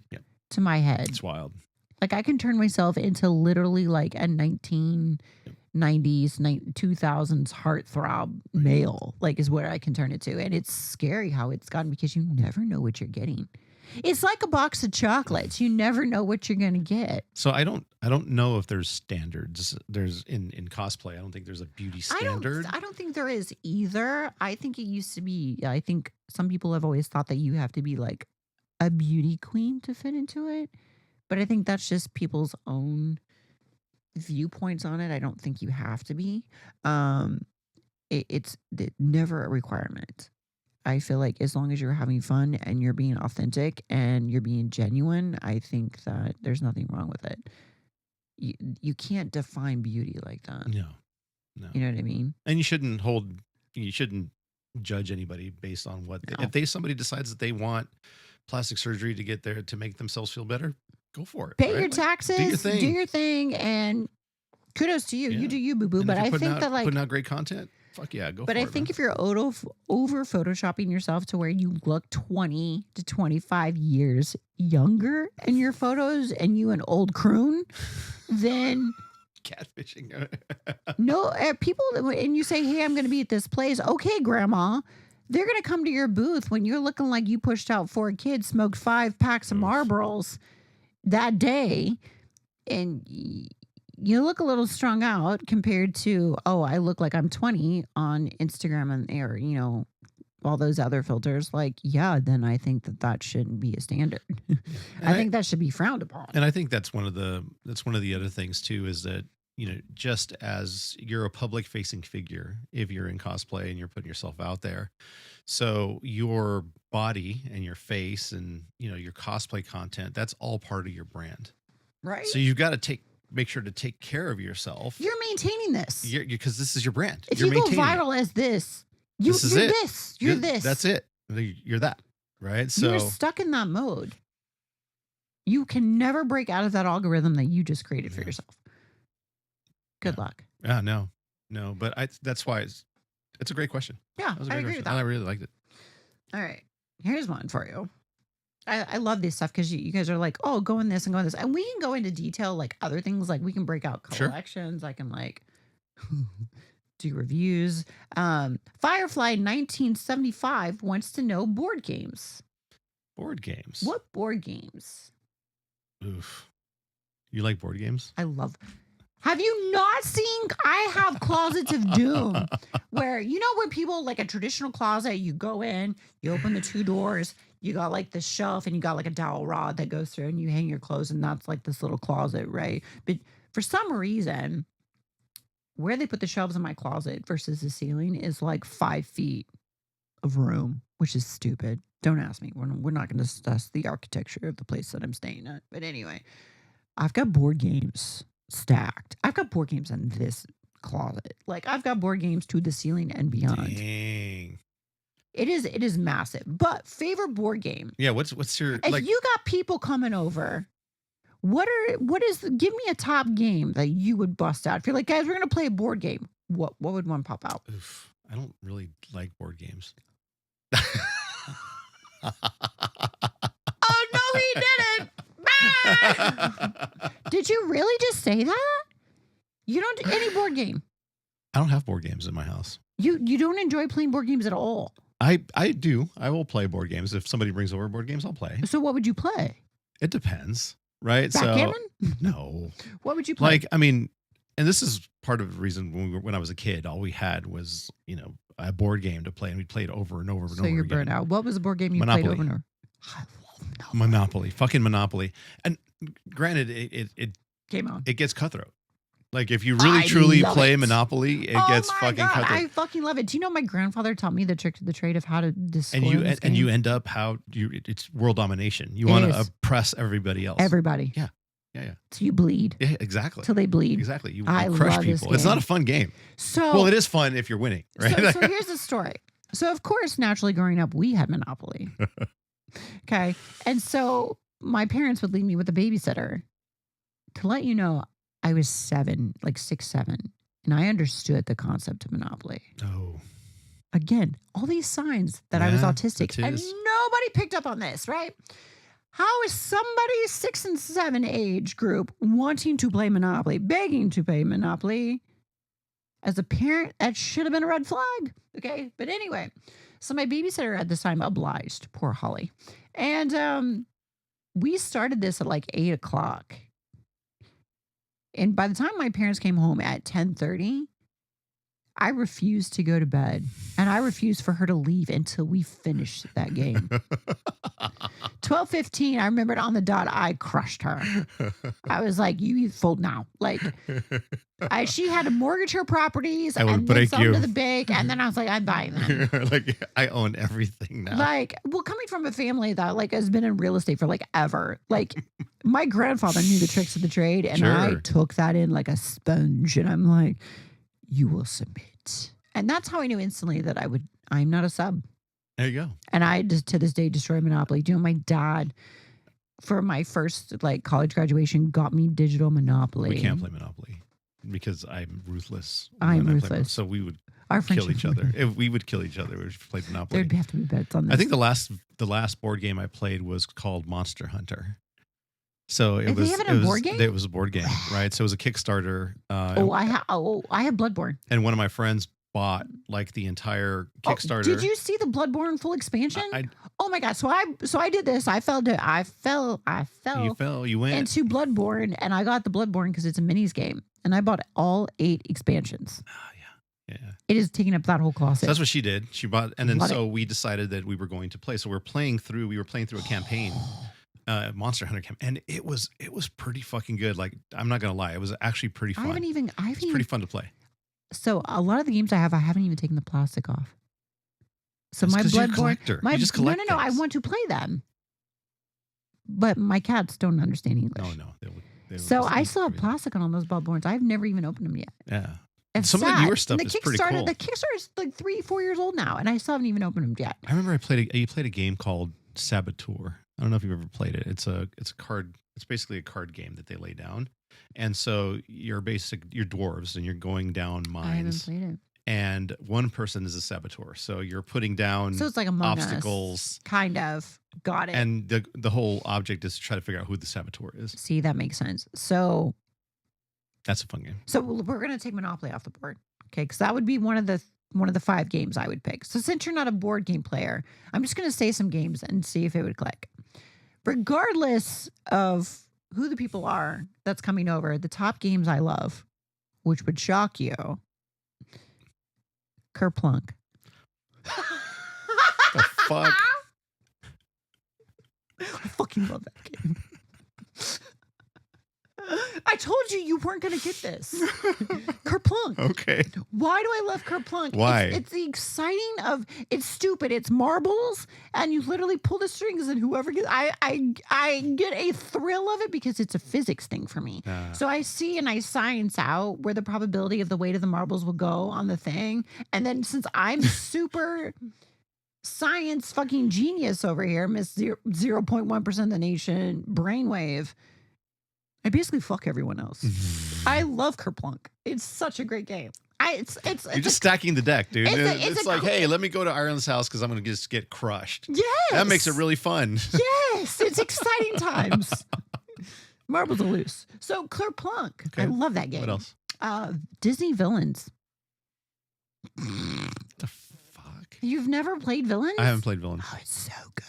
to my head. It's wild. Like I can turn myself into literally like a 1990s, 2000s heartthrob male. Like is where I can turn it to, and it's scary how it's gotten because you never know what you're getting. It's like a box of chocolates. You never know what you're going to get. So I don't know if there's standards. There's in cosplay. I don't think there's a beauty standard. I don't think there is either. I think it used to be. I think some people have always thought that you have to be like a beauty queen to fit into it. But I think that's just people's own viewpoints on it. I don't think you have to be. It's never a requirement. I feel like as long as you're having fun and you're being authentic and you're being genuine, I think that there's nothing wrong with it. You can't define beauty like that. No. You know what I mean? And you shouldn't judge anybody based on what, if somebody decides that they want plastic surgery to get there to make themselves feel better, go for it. Pay your taxes, do your thing, and kudos to you. Yeah. You do you, boo-boo. But I think that putting out great content, fuck yeah, go for it. But I think if you're over photoshopping yourself to where you look 20 to 25 years younger in your photos and you an old croon, then Catfishing. No, people, and you say, "Hey, I'm going to be at this place." Okay, grandma. They're going to come to your booth when you're looking like you pushed out 4 kids, smoked 5 packs of Oof. Marlboros that day, and you look a little strung out compared to, "Oh, I look like I'm 20 on Instagram and or, all those other filters." Like, yeah, then I think that that shouldn't be a standard. Yeah. I think that should be frowned upon. And I think that's one of the other things too, is that, just as you're a public facing figure, if you're in cosplay and you're putting yourself out there, so your body and your face and, your cosplay content, that's all part of your brand. Right? So you've got to make sure to take care of yourself. You're maintaining this. Because this is your brand. If You're you go maintaining it. viral as this, This is you're it. this. You're this. That's it. You're that. Right. So You're stuck in that mode. You can never break out of that algorithm that you just created for Yeah. yourself. Good luck. no, but that's why it's a great question. Yeah, That was a I great agree question. with that. And I really liked it. All right. Here's one for you. I love this stuff because you guys are like, oh, go in this and go in this. And we can go into detail like other things. Like we can break out Sure. collections. I can like do reviews. Firefly 1975 wants to know board games. Board games. What board games? Oof. You like board games? I love. Have you not seen? I have Closets of Doom, where when people like a traditional closet, you go in, you open the 2 doors, you got like the shelf, and you got like a dowel rod that goes through, and you hang your clothes, and that's like this little closet, right? But for some reason, where they put the shelves in my closet versus the ceiling is like 5 feet of room, which is stupid. Don't ask me. We're not going to discuss the architecture of the place that I'm staying at. But anyway, I've got board games stacked. I've got board games in this closet. Like I've got board games to the ceiling and beyond. Dang. It is massive. But favorite board game. Yeah, what's your If you got people coming over, give me a top game that you would bust out. If you're like, guys, we're gonna play a board game. What would one pop out? Oof, I don't really like board games. Oh no, he didn't. Did you really just say that? You don't do any board game. I don't have board games in my house. You don't enjoy playing board games at all. I do. I will play board games. If somebody brings over board games, I'll play. So what would you play? It depends, right? Backgammon? No. What would you play? Like, I mean, and this is part of the reason when I was a kid, all we had was, a board game to play, and we played over and over and So over you're again. burnt out. What was the board game you Monopoly. played over and over? I love Monopoly. Fucking Monopoly. And granted, it Game on. gets cutthroat. Like if you really I truly love play it. Monopoly, it Oh gets my fucking God, cutthroat. I fucking love it. Do you know my grandfather taught me the trick to the trade of how to discover And you end up it's world domination. You It want is. to oppress everybody else. everybody. Yeah. So you bleed Yeah, exactly. till they bleed. Exactly. You I crush love this people. It's not game. a fun game. So Well, it is fun if you're winning, right? So here's the story. So of course, naturally growing up, we had Monopoly. Okay. And so my parents would leave me with a babysitter. To let you know, I was 7, like 6, 7, and I understood the concept of Monopoly. Oh. Again, all these signs that I was Yeah, autistic, it and is. nobody picked up on this, right? How is somebody 6 and 7 age group wanting to play Monopoly, begging to play Monopoly? As a parent, that should have been a red flag. Okay. But anyway, so my babysitter at this time obliged, poor Holly. And we started this at like 8 o'clock. And by the time my parents came home at 10:30, I refused to go to bed. And I refused for her to leave until we finished that game. 12:15, I remembered on the dot, I crushed her. I was like, you fold now. Like, she had to mortgage her properties I would and then break some you. to the bank. And then I was like, I'm buying them. Like I own everything now. Like, well, coming from a family that like has been in real estate for like ever, like my grandfather knew the tricks of the trade, and I Sure. took that in like a sponge. And I'm like, you will submit. And that's how I knew instantly that I'm not a sub. There you go. And I just to this day destroy Monopoly. Doing my dad for my first like college graduation got me digital Monopoly. We can't play Monopoly because I'm ruthless. I'm when I play ruthless. So we would Our kill friendship- each other. If we would kill each other if we played Monopoly. There'd have to be bets on this. I think the last board game I played was called Monster Hunter. So Are they having a board game? it was a board game, right? So it was a Kickstarter, I have Bloodborne. and one of my friends bought like the entire Oh, did Kickstarter. you see the Bloodborne full expansion? I Oh my god! So I did this. I fell you fell, you went. into Bloodborne, and I got the Bloodborne because it's a minis game, and I bought all 8 expansions. Oh, yeah, yeah. It is taking up that whole So closet. that's what she did. She bought, and then Love so we decided that we were going to play. So we were playing through a campaign, Monster Hunter camp, and it was pretty fucking good. Like, I'm not gonna lie, it was actually pretty I fun. haven't even. It's pretty fun to play. So a lot of the games I haven't even taken the plastic off. So That's my 'cause you're a Bloodborne, collector. You just collect no. I things. want to play them, but my cats don't understand English. No, they would So just I eat still have everything. plastic on all those Bloodbornes. I've never even opened them yet. Yeah. It's Some of the sad. newer stuff And is pretty cool. The Kickstarter is like 3-4 years old now, and I still haven't even opened them yet. I remember you played a game called Saboteur. I don't know if you've ever played it. It's a card. It's basically a card game that they lay down, and so you're dwarves and you're going down I haven't mines, played it. and one person is a saboteur. So you're putting down So it's like Among obstacles, Us, kind of. Got it. and the whole object is to try to figure out who the saboteur is. See, that makes sense. So That's a fun game. we're gonna take Monopoly off the board, okay? Because that would be one of the 5 games I would pick. So since you're not a board game player, I'm just gonna say some games and see if it would click. Regardless of who the people are that's coming over, the top games I love, which would shock you, Kerplunk. The fuck? I fucking love that game. I told you weren't going to get this. Kerplunk. Okay. Why do I love Kerplunk? Why? It's the exciting of, it's stupid. It's marbles, and you literally pull the strings, and whoever gets, I get a thrill of it because it's a physics thing for me. So I see and I science out where the probability of the weight of the marbles will go on the thing. And then since I'm super science fucking genius over here, Miss 0.1% of the nation brainwave, I basically fuck everyone else. I love Kerplunk. It's such a great game. You're just stacking the deck, dude. It's like, cool- hey, let me go to Ireland's house because I'm going to just get crushed. Yes. That makes it really fun. Yes. It's exciting times. Marbles are loose. So Kerplunk. Okay. I love that game. What else? Disney Villains. The fuck? You've never played Villains? I haven't played Villains. Oh, it's so good.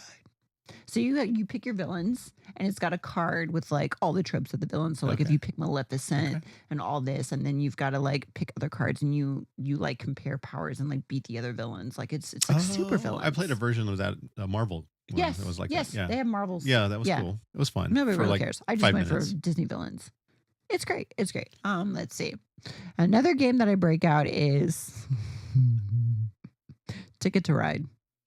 So you pick your villains, and it's got a card with like all the tropes of the villain. So like if Okay. you pick Maleficent and all this, and then you've got to like pick other cards, and you like compare powers and like beat the other villains. Like it's like super villains. I played a version of that Marvel. One. Yes, It was like yes, that. Yeah. they have marbles. Yeah, that was cool. It was fun. Nobody for really like cares. I just 5 went minutes. for Disney Villains. It's great. It's great. Let's see. Another game that I break out is Ticket to Ride.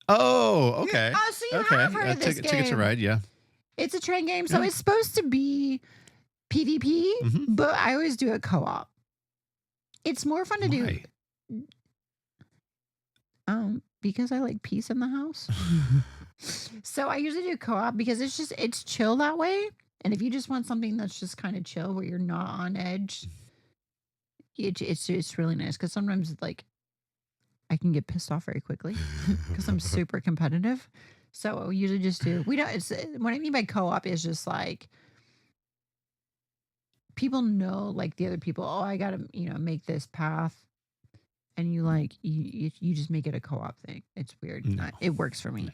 Oh, okay. Oh, so you Okay. have heard of this Ticket to game. Ride, yeah. It's a train game, so Yeah. it's supposed to be PvP, Mhm. but I always do it co-op. It's more fun to Why? do because I like peace in the house. So I usually do co-op because it's chill that way. And if you just want something that's just kind of chill where you're not on edge, it's really nice because sometimes like I can get pissed off very quickly because I'm super competitive. So we usually just do what I mean by co-op is just like people know like the other people, oh, I gotta, make this path. And you like you just make it a co-op thing. It's weird. No. It works for me. No.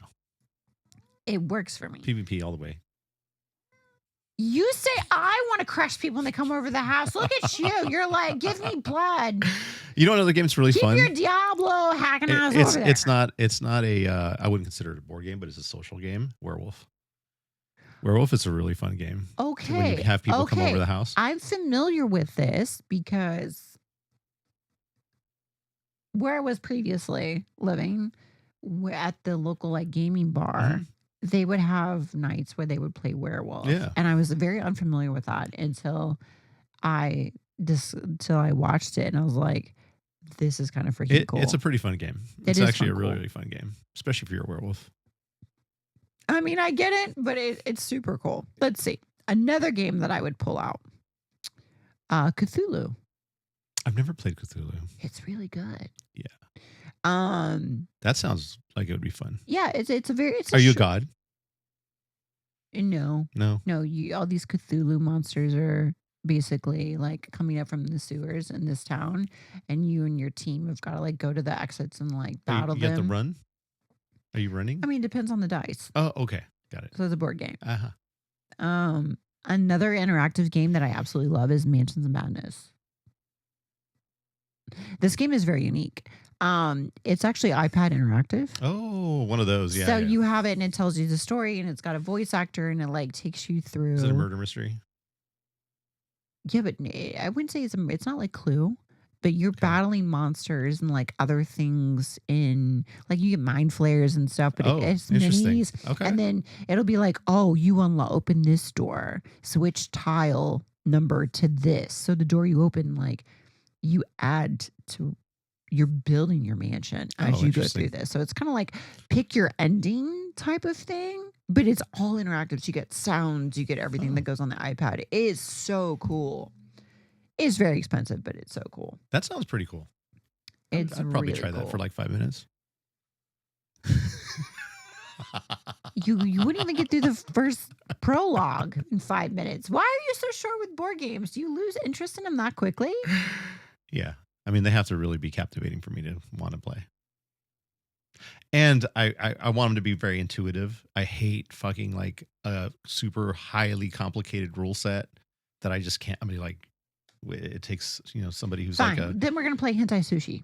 It works for me. PvP all the way. You say I want to crush people when they come over the house. Look at you. You're like, give me blood. You know another game's really Keep fun? your Diablo hacking ass It's over there. it's not a I wouldn't consider it a board game, but it's a social game. Werewolf. Werewolf is a really fun game. Okay. When you have people come over the house. I'm familiar with this because where I was previously living at the local like gaming bar, they would have nights where they would play werewolf. Yeah. And I was very unfamiliar with that until I watched it and I was like, this is kind of freaking cool. It's a pretty fun game. It's is actually fun, a really, cool. really fun game, especially if you're a werewolf. I mean, I get it, but it's super cool. Let's see. Another game that I would pull out. Cthulhu. I've never played Cthulhu. It's really good. Yeah. Um That sounds like it would be fun. yeah, it's a Are you a god? No, No. no, all these Cthulhu monsters are basically like coming up from the sewers in this town, and you and your team have got to like go to the exits and like Oh, battle you have to them. run? Are you I running? mean, it depends on the dice. Oh, okay. Got it. So it's a board game. Uh-huh. Another interactive game that I absolutely love is Mansions of Madness. This game is very unique. It's actually iPad interactive. Oh, one of those. Yeah, So yeah. you have it and it tells you the story and it's got a voice actor and it like takes you through. Is it a murder mystery? Yeah, but I wouldn't say it's not like Clue, but you're battling monsters and like other things in like you get mind flayers and stuff, but Oh, it's interesting. minis. Okay. And then it'll be like, oh, you open this door, switch tile number to this. So the door you open, like you add to you're building your mansion as Oh, you go through interesting. this. So it's kind of like pick your ending type of thing, but it's all interactive. So you get sounds, you get everything that Oh. goes on the iPad. It is so cool. It's very expensive, but it's so cool. That sounds pretty cool. It's I'd probably really try that for cool. like 5 minutes. You wouldn't even get through the first prologue in 5 minutes. Why are you so short with board games? Do you lose interest in them that quickly? Yeah. I mean, they have to really be captivating for me to want to play. And I want them to be very intuitive. I hate fucking like a super highly complicated rule set that I just can't. I mean, like it takes, somebody who's Fine. like a, Then we're gonna play hentai sushi.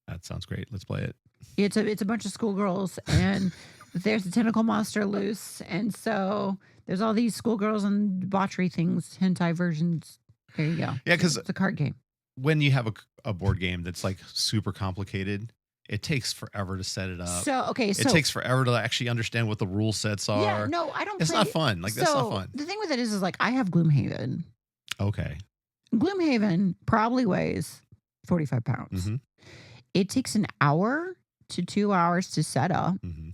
that sounds great. Let's play it. It's a bunch of schoolgirls and there's a tentacle monster loose, and so there's all these schoolgirls and debauchery things, hentai versions. There you go. Yeah, because It's a card game. when you have a board game that's like super complicated, it takes forever to set it up. So It takes forever to actually understand what the rule sets are. yeah, no, I don't. It's play, not fun. Like that's not fun. The thing with it is like I have Gloomhaven. Okay. Gloomhaven probably weighs 45 pounds. Mhm. It takes an hour to 2 hours to set up. Mm-hmm.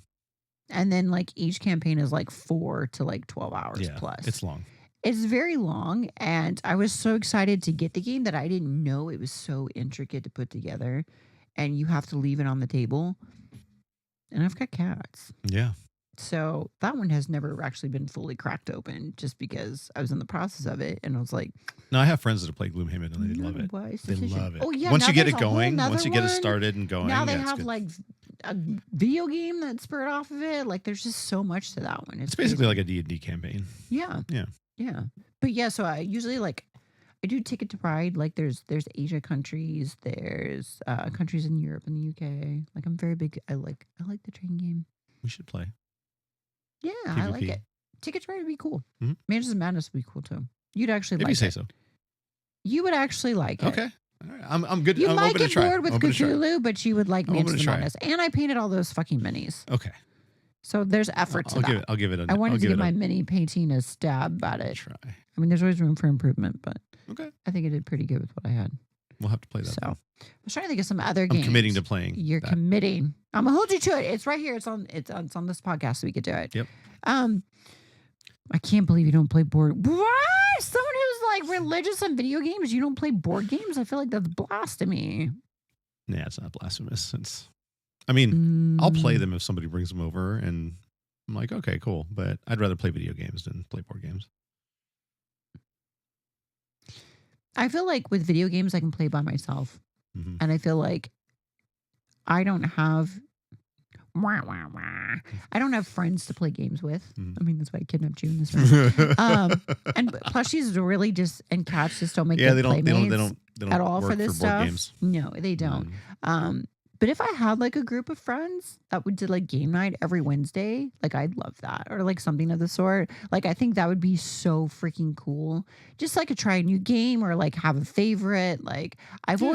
And then like each campaign is like 4 to like 12 hours Yeah, plus. it's long. It's very long. And I was so excited to get the game that I didn't know it was so intricate to put together. And you have to leave it on the table. And I've got cats. Yeah. So that one has never actually been fully cracked open just because I was in the process of it. And I was like, No, I have friends that play Gloomhaven and they love it. wise They decision. love it. Oh, yeah. Once now you get there's it a whole going, nother once you get it one. started and going, Now they yeah, it's have good. like a video game that spurred off of it. Like there's just so much to that one. It's basically like a D&D campaign. Yeah. Yeah. Yeah. But yeah, so I usually like I do Ticket to Pride. Like there's Asia countries, there's countries in Europe and the UK. Like I'm very big. I like the train game. We should play. Yeah, I like PvP. it. Ticket to Pride would be cool. Mhm. Mansions of Madness would be cool too. You'd actually If like you say it. so. You would actually like it. Okay. All right. I'm good. You I'm might open to get try. bored with I'm open to try. Cthulhu, but you would like I'm open Mansions to of try. Madness. And I painted all those fucking minis. Okay. So there's effort to I'll that. give it. I'll give it. I wanted I'll to give give it my mini painting a stab at a it. try. I mean, there's always room for improvement, but Okay. I think I did pretty good with what I had. We'll have to play that. So then. I was trying to think of some other I'm games. committing to playing. You're that. committing. I'm gonna hold you to it. It's right here. It's on this podcast, so we could do it. Yep. I can't believe you don't play board. What? Someone who's like religious on video games, you don't play board games? I feel like that's blasphemy. Nah, it's not blasphemous. I mean, I'll play Mm. them if somebody brings them over, and I'm like, okay, cool. But I'd rather play video games than play board games. I feel like with video games, I can play by myself, Mhm. and I feel like I don't have. I don't have friends to play games with. Mhm. I mean, that's why I kidnapped you in this room. And plushies really just and cats just don't make Yeah, good they don't playmates at at all for work this board stuff. games. No, they don't. Mm. But if I had like a group of friends that would do like game night every Wednesday, like I'd love that, or like something of the sort. Like I think that would be so freaking cool. Just like to try a new game or like have a favorite. Like I've Yeah.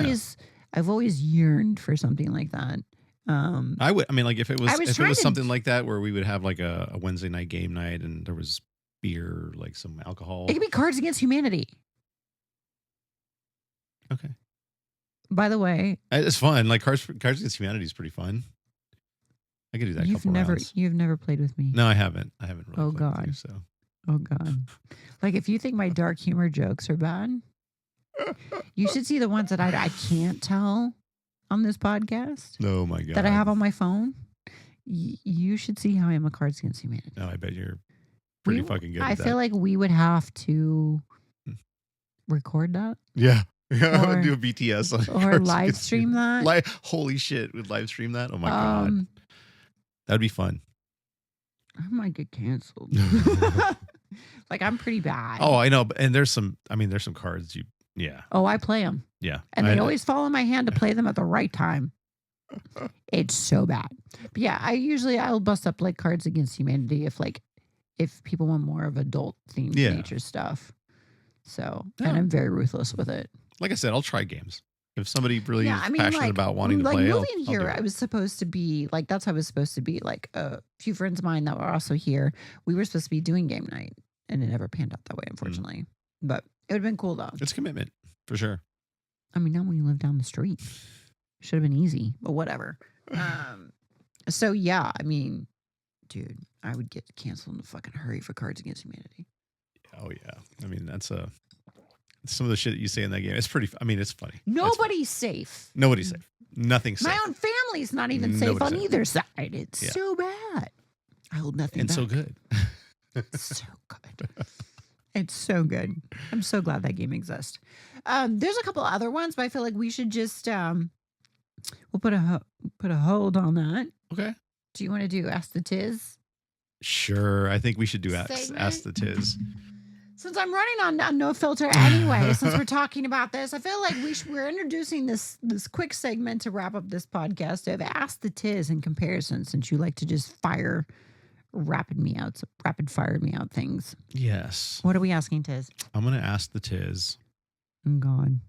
always yearned for something like that. I would. I mean, like if it was trying to- something like that where we would have like a Wednesday night game night and there was beer, like some alcohol. It could be Cards Against Humanity. Okay, By the way, it's fun. Like Cards Against Humanity is pretty fun. I could do that. A couple rounds. you've never played with me. No, I haven't. I haven't really. Oh, played with God. you, so Oh God. Like if you think my dark humor jokes are bad, you should see the ones that I can't tell on this podcast oh my god, that I have on my phone. You should see how I am a Cards Against Humanity. No, I bet you're pretty fucking good I at feel that. like we would have to record that Yeah. Yeah. Do a or BTS on or Cards live Against stream Humanity. that. Like, holy shit, we'd live stream that. Oh my god, Um, that'd be fun. I might get canceled. Like I'm pretty bad. Oh, I know, and there's some cards yeah, Oh, I play them, yeah. and they always fall in my hand to play them at the right time. It's so bad. But yeah, I'll bust up like Cards Against Humanity if people want more of adult themed Yeah. nature stuff. So, Yeah. and I'm very ruthless with it. Like I said, I'll try games. If somebody really Yeah, is I mean, passionate like, about wanting to like play, moving I'll do here, it. I was supposed to be like that's how I was supposed to be. Like a few friends of mine that were also here, we were supposed to be doing game night, and it never panned out that way, unfortunately. But it would have been cool though. It's commitment for sure. I mean, not when you live down the street. Should have been easy, but whatever. So yeah, I mean, dude, I would get canceled in a fucking hurry for Cards Against Humanity. Oh yeah, I mean some of the shit that you say in that game. It's pretty. I mean, it's funny. Nobody's safe. Nobody's safe. Nothing's safe. My own family's not even safe Nobody's on safe. either side. It's so bad. I hold nothing And back. so good. So good. It's so good. I'm so glad that game exists. There's a couple other ones, but I feel like we should just we'll put a hold on that. Okay. Do you want to do Ask the Tiz? Sure. I think we should do Segment? ask the Tiz. Since I'm running on no filter anyway, since we're talking about this, I feel like we're introducing this quick segment to wrap up this podcast of Ask the Tiz in comparison, since you like to just rapid fire me out things. Yes. What are we asking Tiz? I'm gonna ask the Tiz. Oh God.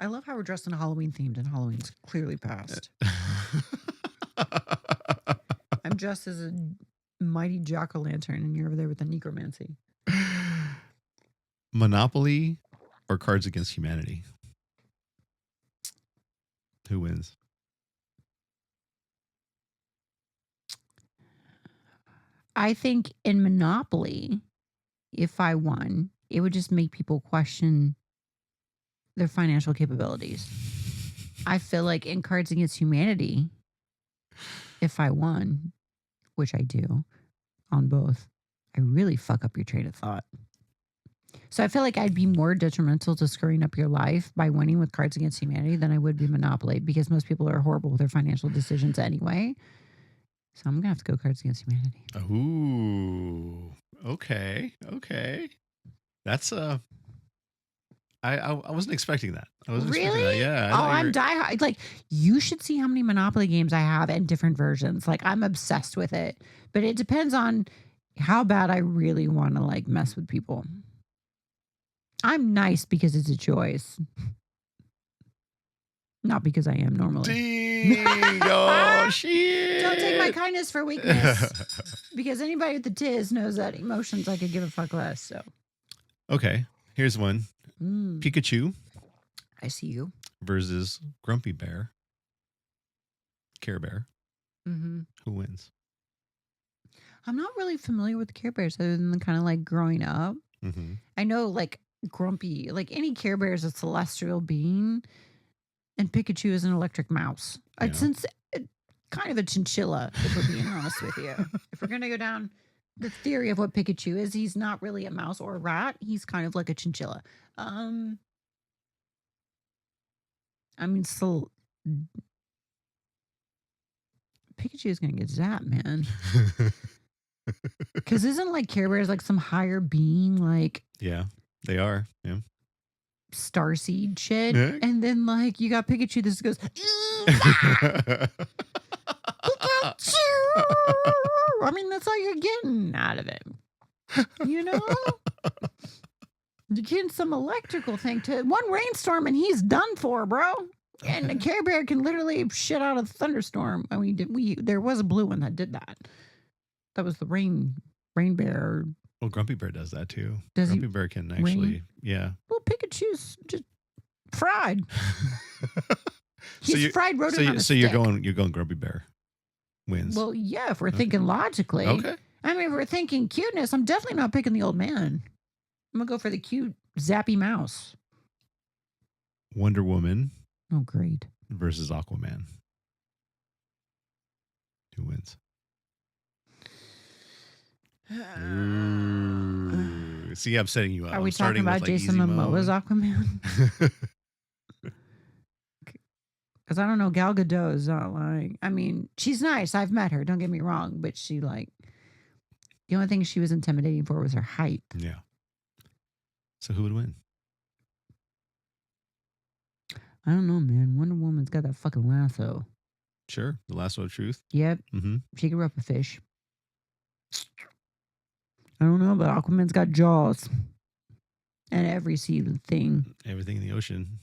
I love how we're dressed in Halloween themed, and Halloween's clearly past. I'm dressed as a mighty jack-o'-lantern, and you're over there with the necromancy. Monopoly or Cards Against Humanity? Who wins? I think in Monopoly, if I won, it would just make people question their financial capabilities. I feel like in Cards Against Humanity, if I won, which I do on both, I really fuck up your train of thought. So I feel like I'd be more detrimental to screwing up your life by winning with Cards Against Humanity than I would be Monopoly, because most people are horrible with their financial decisions anyway. So I'm gonna have to go Cards Against Humanity. Ooh. Okay. That's I wasn't expecting that. I wasn't expecting that. Really? Yeah. Oh, I'm diehard. Like, you should see how many Monopoly games I have and different versions. Like, I'm obsessed with it. But it depends on how bad I really want to like mess with people. I'm nice because it's a choice. Not because I am normally. Ding! Oh shit! Don't take my kindness for weakness. Because anybody with the tiz knows that emotions I could give a fuck less. So Okay, here's one. Pikachu I see you. versus Grumpy Bear. Care Bear. Mm-hmm. Who wins? I'm not really familiar with the Care Bears other than kind of like growing up. Mm-hmm. I know like Grumpy, like any Care Bear is a celestial being, and Pikachu is an electric mouse. Yeah. Since kind of a chinchilla, if we're being honest with you. If we're gonna go down the theory of what Pikachu is, he's not really a mouse or a rat. He's kind of like a chinchilla. I mean, so Pikachu is gonna get zapped, man. Because isn't like Care Bears like some higher being, like Yeah, they are. Yeah. starseed shit, Yeah. and then like you got Pikachu. This goes. I mean, that's all you're getting out of it. You know, you're getting some electrical thing to one rainstorm, and he's done for, bro. And the Care Bear can literally shit out a thunderstorm. I mean, there was a blue one that did that. That was the rain bear. Well, Grumpy Bear does that too. Does he Grumpy Bear can actually, rain? yeah. Well, Pikachu's just fried. So He's fried rodent on a so you're stick. going Grumpy Bear wins. Well, yeah, if we're thinking logically. Okay. I mean, if we're thinking cuteness, I'm definitely not picking the old man. I'm going to go for the cute, zappy mouse. Wonder Woman Oh, great. versus Aquaman. Who wins? Ooh. See, I'm setting you up. Are I'm we talking starting with about like Jason easy Momoa's mode. Aquaman? Because I don't know, Gal Gadot is not like. I mean, she's nice. I've met her. Don't get me wrong, but she like the only thing she was intimidating for was her height. Yeah. So who would win? I don't know, man. Wonder Woman's got that fucking lasso. Sure. The lasso of truth. Yep, Mm-hmm. she could rope a fish. I don't know, but Aquaman's got jaws and every sea thing. Everything in the ocean.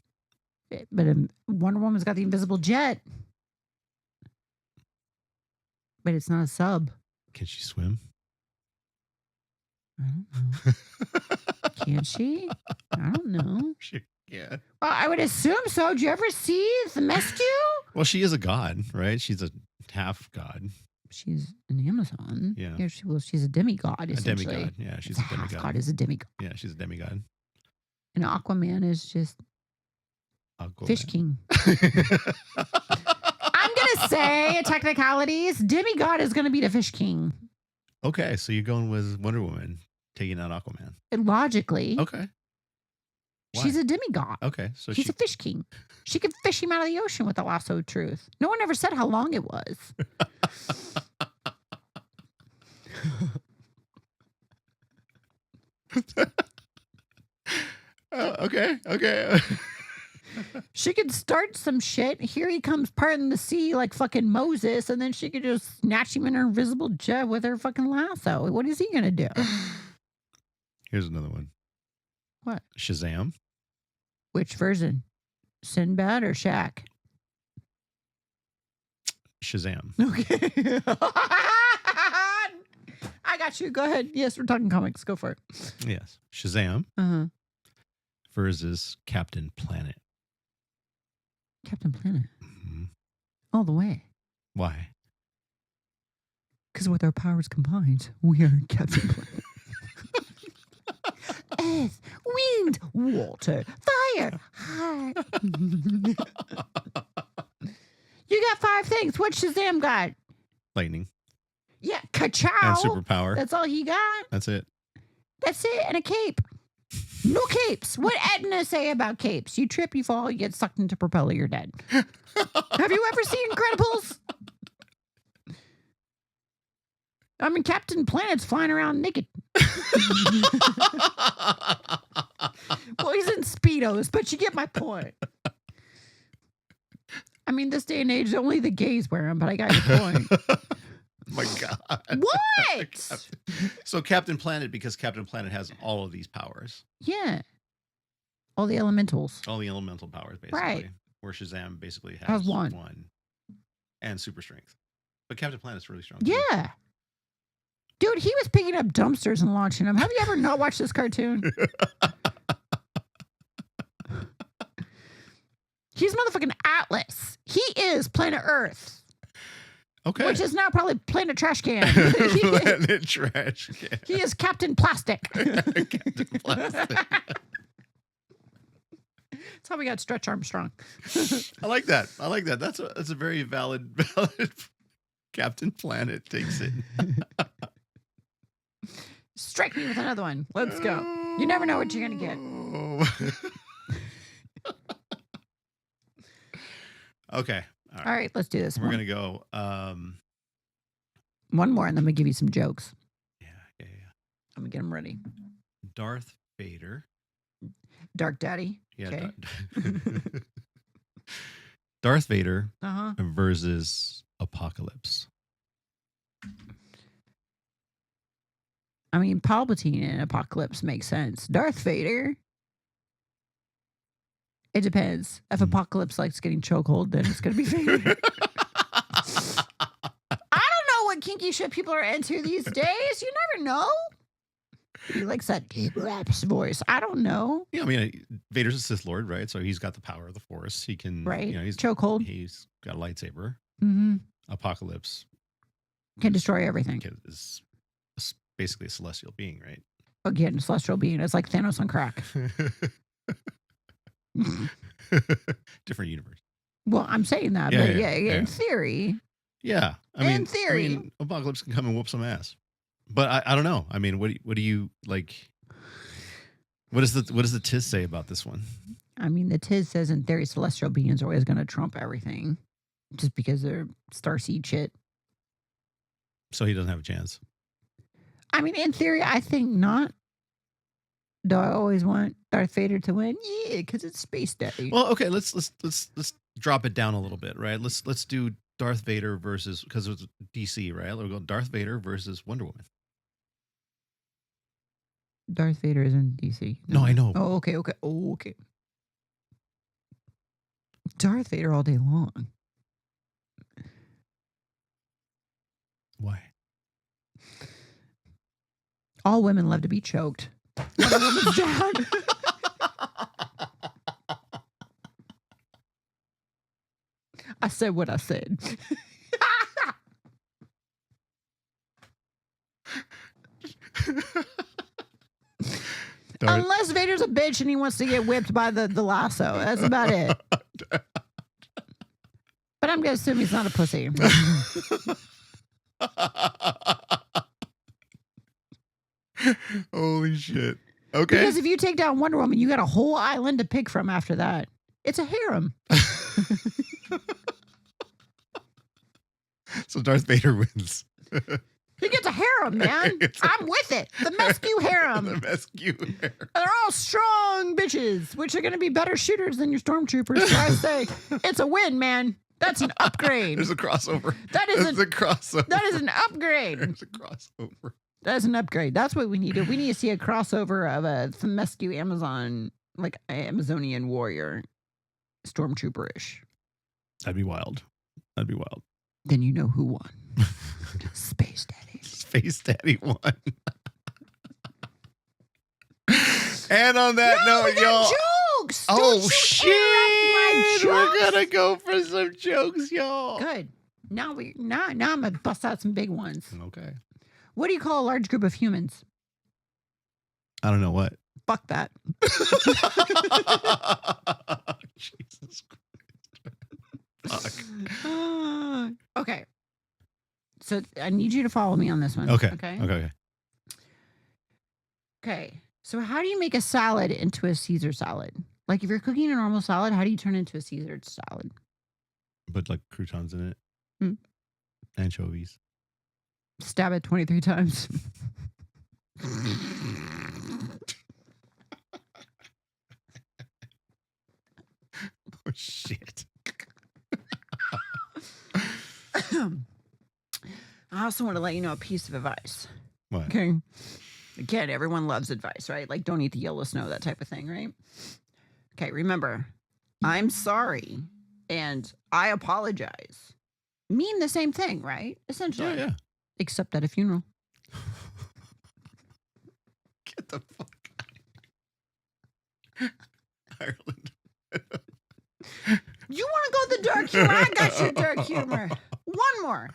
But Wonder Woman's got the invisible jet. But it's not a sub. Can she swim? I don't know. Can she? I don't know. Yeah. Well, I would assume so. Did you ever see the Mescu? Well, she is a god, right? She's a half god. She's an Amazon. Yeah. She's a demigod, A essentially. demigod. Yeah, she's a a demigod. half god is a demigod. Yeah, she's a demigod. And Aquaman is just Fish King. I'm gonna say technicalities. Demigod is gonna be the Fish King. Okay, so you're going with Wonder Woman taking out Aquaman. And logically, Okay. Why? she's a demigod. Okay, so She's a fish king. She could fish him out of the ocean with the lasso of truth. No one ever said how long it was. Okay. She could start some shit. Here he comes parting the sea like fucking Moses, and then she could just snatch him in her invisible jet with her fucking lasso. What is he gonna do? Here's another one. What? Shazam. Which version? Sinbad or Shaq? Shazam. Okay. I got you. Go ahead. Yes, we're talking comics. Go for it. Yes. Shazam Uh-huh. versus Captain Planet. Captain Planet. Mhm. All the way. Why? Because with our powers combined, we are Captain Planet. Earth, wind, water, fire, heart. You got 5 things. What Shazam got? Lightning Yeah, ka-chow. and superpower. That's all he got. That's it. That's it. And a cape. No capes. What Edna say about capes? You trip, you fall, you get sucked into propeller, you're dead. Have you ever seen Incredibles? I mean, Captain Planet's flying around naked. Well, he's in Speedos, but you get my point. I mean, this day and age, only the gays wear them, but I got your point. My God. What? So Captain Planet, because Captain Planet has all of these powers, Yeah. All the elementals. all the elemental powers, basically. Right. Where Shazam basically has Has one. and super strength. But Captain Planet's really strong. Yeah. Dude, he was picking up dumpsters and launching them. Have you ever not watched this cartoon? He's motherfucking Atlas. He is planet Earth. Okay. Which is now probably planet trash can. Planet trash can. He is Captain Plastic. Captain Plastic. That's how we got Stretch Armstrong. I like that. That's a very valid Captain Planet takes it. Strike me with another one. Let's go. You never know what you're going to get. Okay. All right, let's do this We're one. going to go. One more, and then we give you some jokes. Yeah. I'm going to get them ready. Darth Vader. Dark Daddy. Yeah. Okay. Darth Vader Uh-huh. versus Apocalypse. I mean, Palpatine and Apocalypse makes sense. Darth Vader. It depends. If Apocalypse likes getting chokehold, then it's going to be Vader. I don't know what kinky shit people are into these days. You never know. He likes that deep raps voice. I don't know. Yeah, I mean, Vader's a Sith Lord, right? So he's got the power of the Force. He can, Right. He's Chokehold. He's got a lightsaber. Mm-hmm. Apocalypse Can destroy everything. is basically a celestial being, right? Again, celestial being. It's like Thanos on crack. Different universe. Well, I'm saying that, Yeah, but yeah. in theory. Yeah, In theory. Apocalypse can come and whoop some ass. But I don't know. I mean, what do you like? What does the Tiz say about this one? I mean, the Tiz says in theory, celestial beings are always going to trump everything just because they're starseed shit. So he doesn't have a chance. I mean, in theory, I think not. Do I always want Darth Vader to win? Yeah, because it's Space Daddy. Well, okay, let's drop it down a little bit, right? Let's do Darth Vader versus, because it's DC, right? We'll go Darth Vader versus Wonder Woman. Darth Vader is in DC. No, I know. Oh, okay. Oh, okay. Darth Vader all day long. Why? All women love to be choked. Wonder Woman's dad. I said what I said. Unless Vader's a bitch and he wants to get whipped by the lasso. That's about it. But I'm going to assume he's not a pussy. Holy shit. Okay. Because if you take down Wonder Woman, you got a whole island to pick from after that. It's a harem. So Darth Vader wins. He gets a harem, man. I'm with it. The Mescu harem. The Mescu harem. They're all strong bitches, which are going to be better shooters than your stormtroopers. So I say, it's a win, man. That's an upgrade. There's a crossover. That's a crossover. That is an upgrade. There's a crossover. That's an upgrade. That's what we need. We need to see a crossover of a Themescu Amazon, like Amazonian warrior, stormtrooper-ish. That'd be wild. That'd be wild. Then you know who won. Space Daddy. Space Daddy won. And on that note, y'all. Jokes. Oh, shit. We're going to go for some jokes, y'all. Good. Now I'm going to bust out some big ones. Okay. What do you call a large group of humans? I don't know what. Fuck that. Jesus Christ. Fuck. Okay. So I need you to follow me on this one. Okay. Okay. Okay. Okay. So how do you make a salad into a Caesar salad? Like if you're cooking a normal salad, how do you turn it into a Caesar salad? Put like croutons in it. Anchovies. Stab it 23 times. Oh, shit. I also want to let you know a piece of advice. What? Okay. Again, everyone loves advice, right? Like don't eat the yellow snow, that type of thing, right? Okay, remember, I'm sorry and I apologize mean the same thing, right? Essentially. Yeah. Except at a funeral. Get the fuck out of Ireland. You want to go the dark humor? I got your dark humor. One more.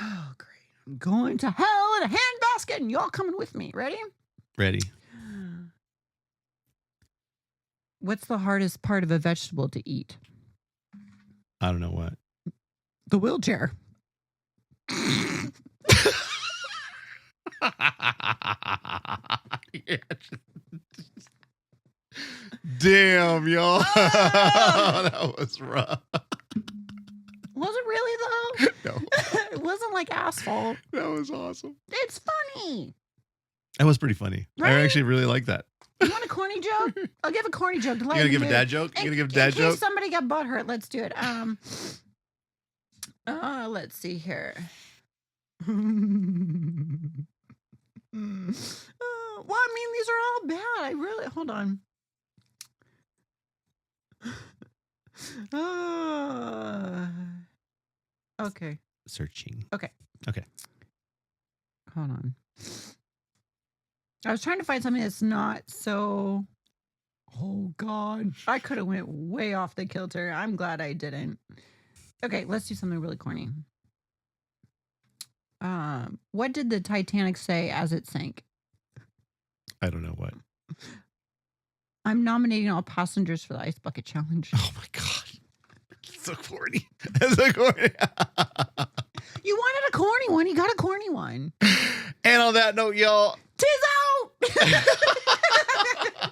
Oh, great. I'm going to hell in a handbasket and y'all coming with me. Ready? Ready. What's the hardest part of a vegetable to eat? I don't know what. The wheelchair. Yeah. Damn, y'all. Oh! That was rough. Was it really though? No. It wasn't like asphalt. That was awesome. It's funny. That was pretty funny. Right? I actually really like that. You want a corny joke? I'll give a corny joke. You gonna give a dad joke? You gonna give a dad in joke? case somebody got butthurt, let's do it. Let's see here. Well, I mean, these are all bad. I really hold on. Okay. Searching. Okay. Okay. Hold on. I was trying to find something that's not so. Oh God, I could have went way off the kilter. I'm glad I didn't. Okay, let's do something really corny. What did the Titanic say as it sank? I don't know what. I'm nominating all passengers for the Ice Bucket Challenge. Oh my God. So corny. That's so corny. You wanted a corny one. You got a corny one. And on that note, y'all, Tis out!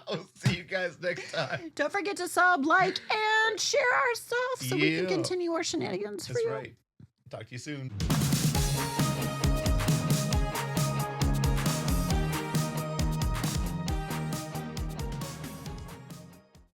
I'll see you guys next time. Don't forget to sub, like, and share our stuff so we can Yeah. continue our shenanigans for That's you. right. Talk to you soon.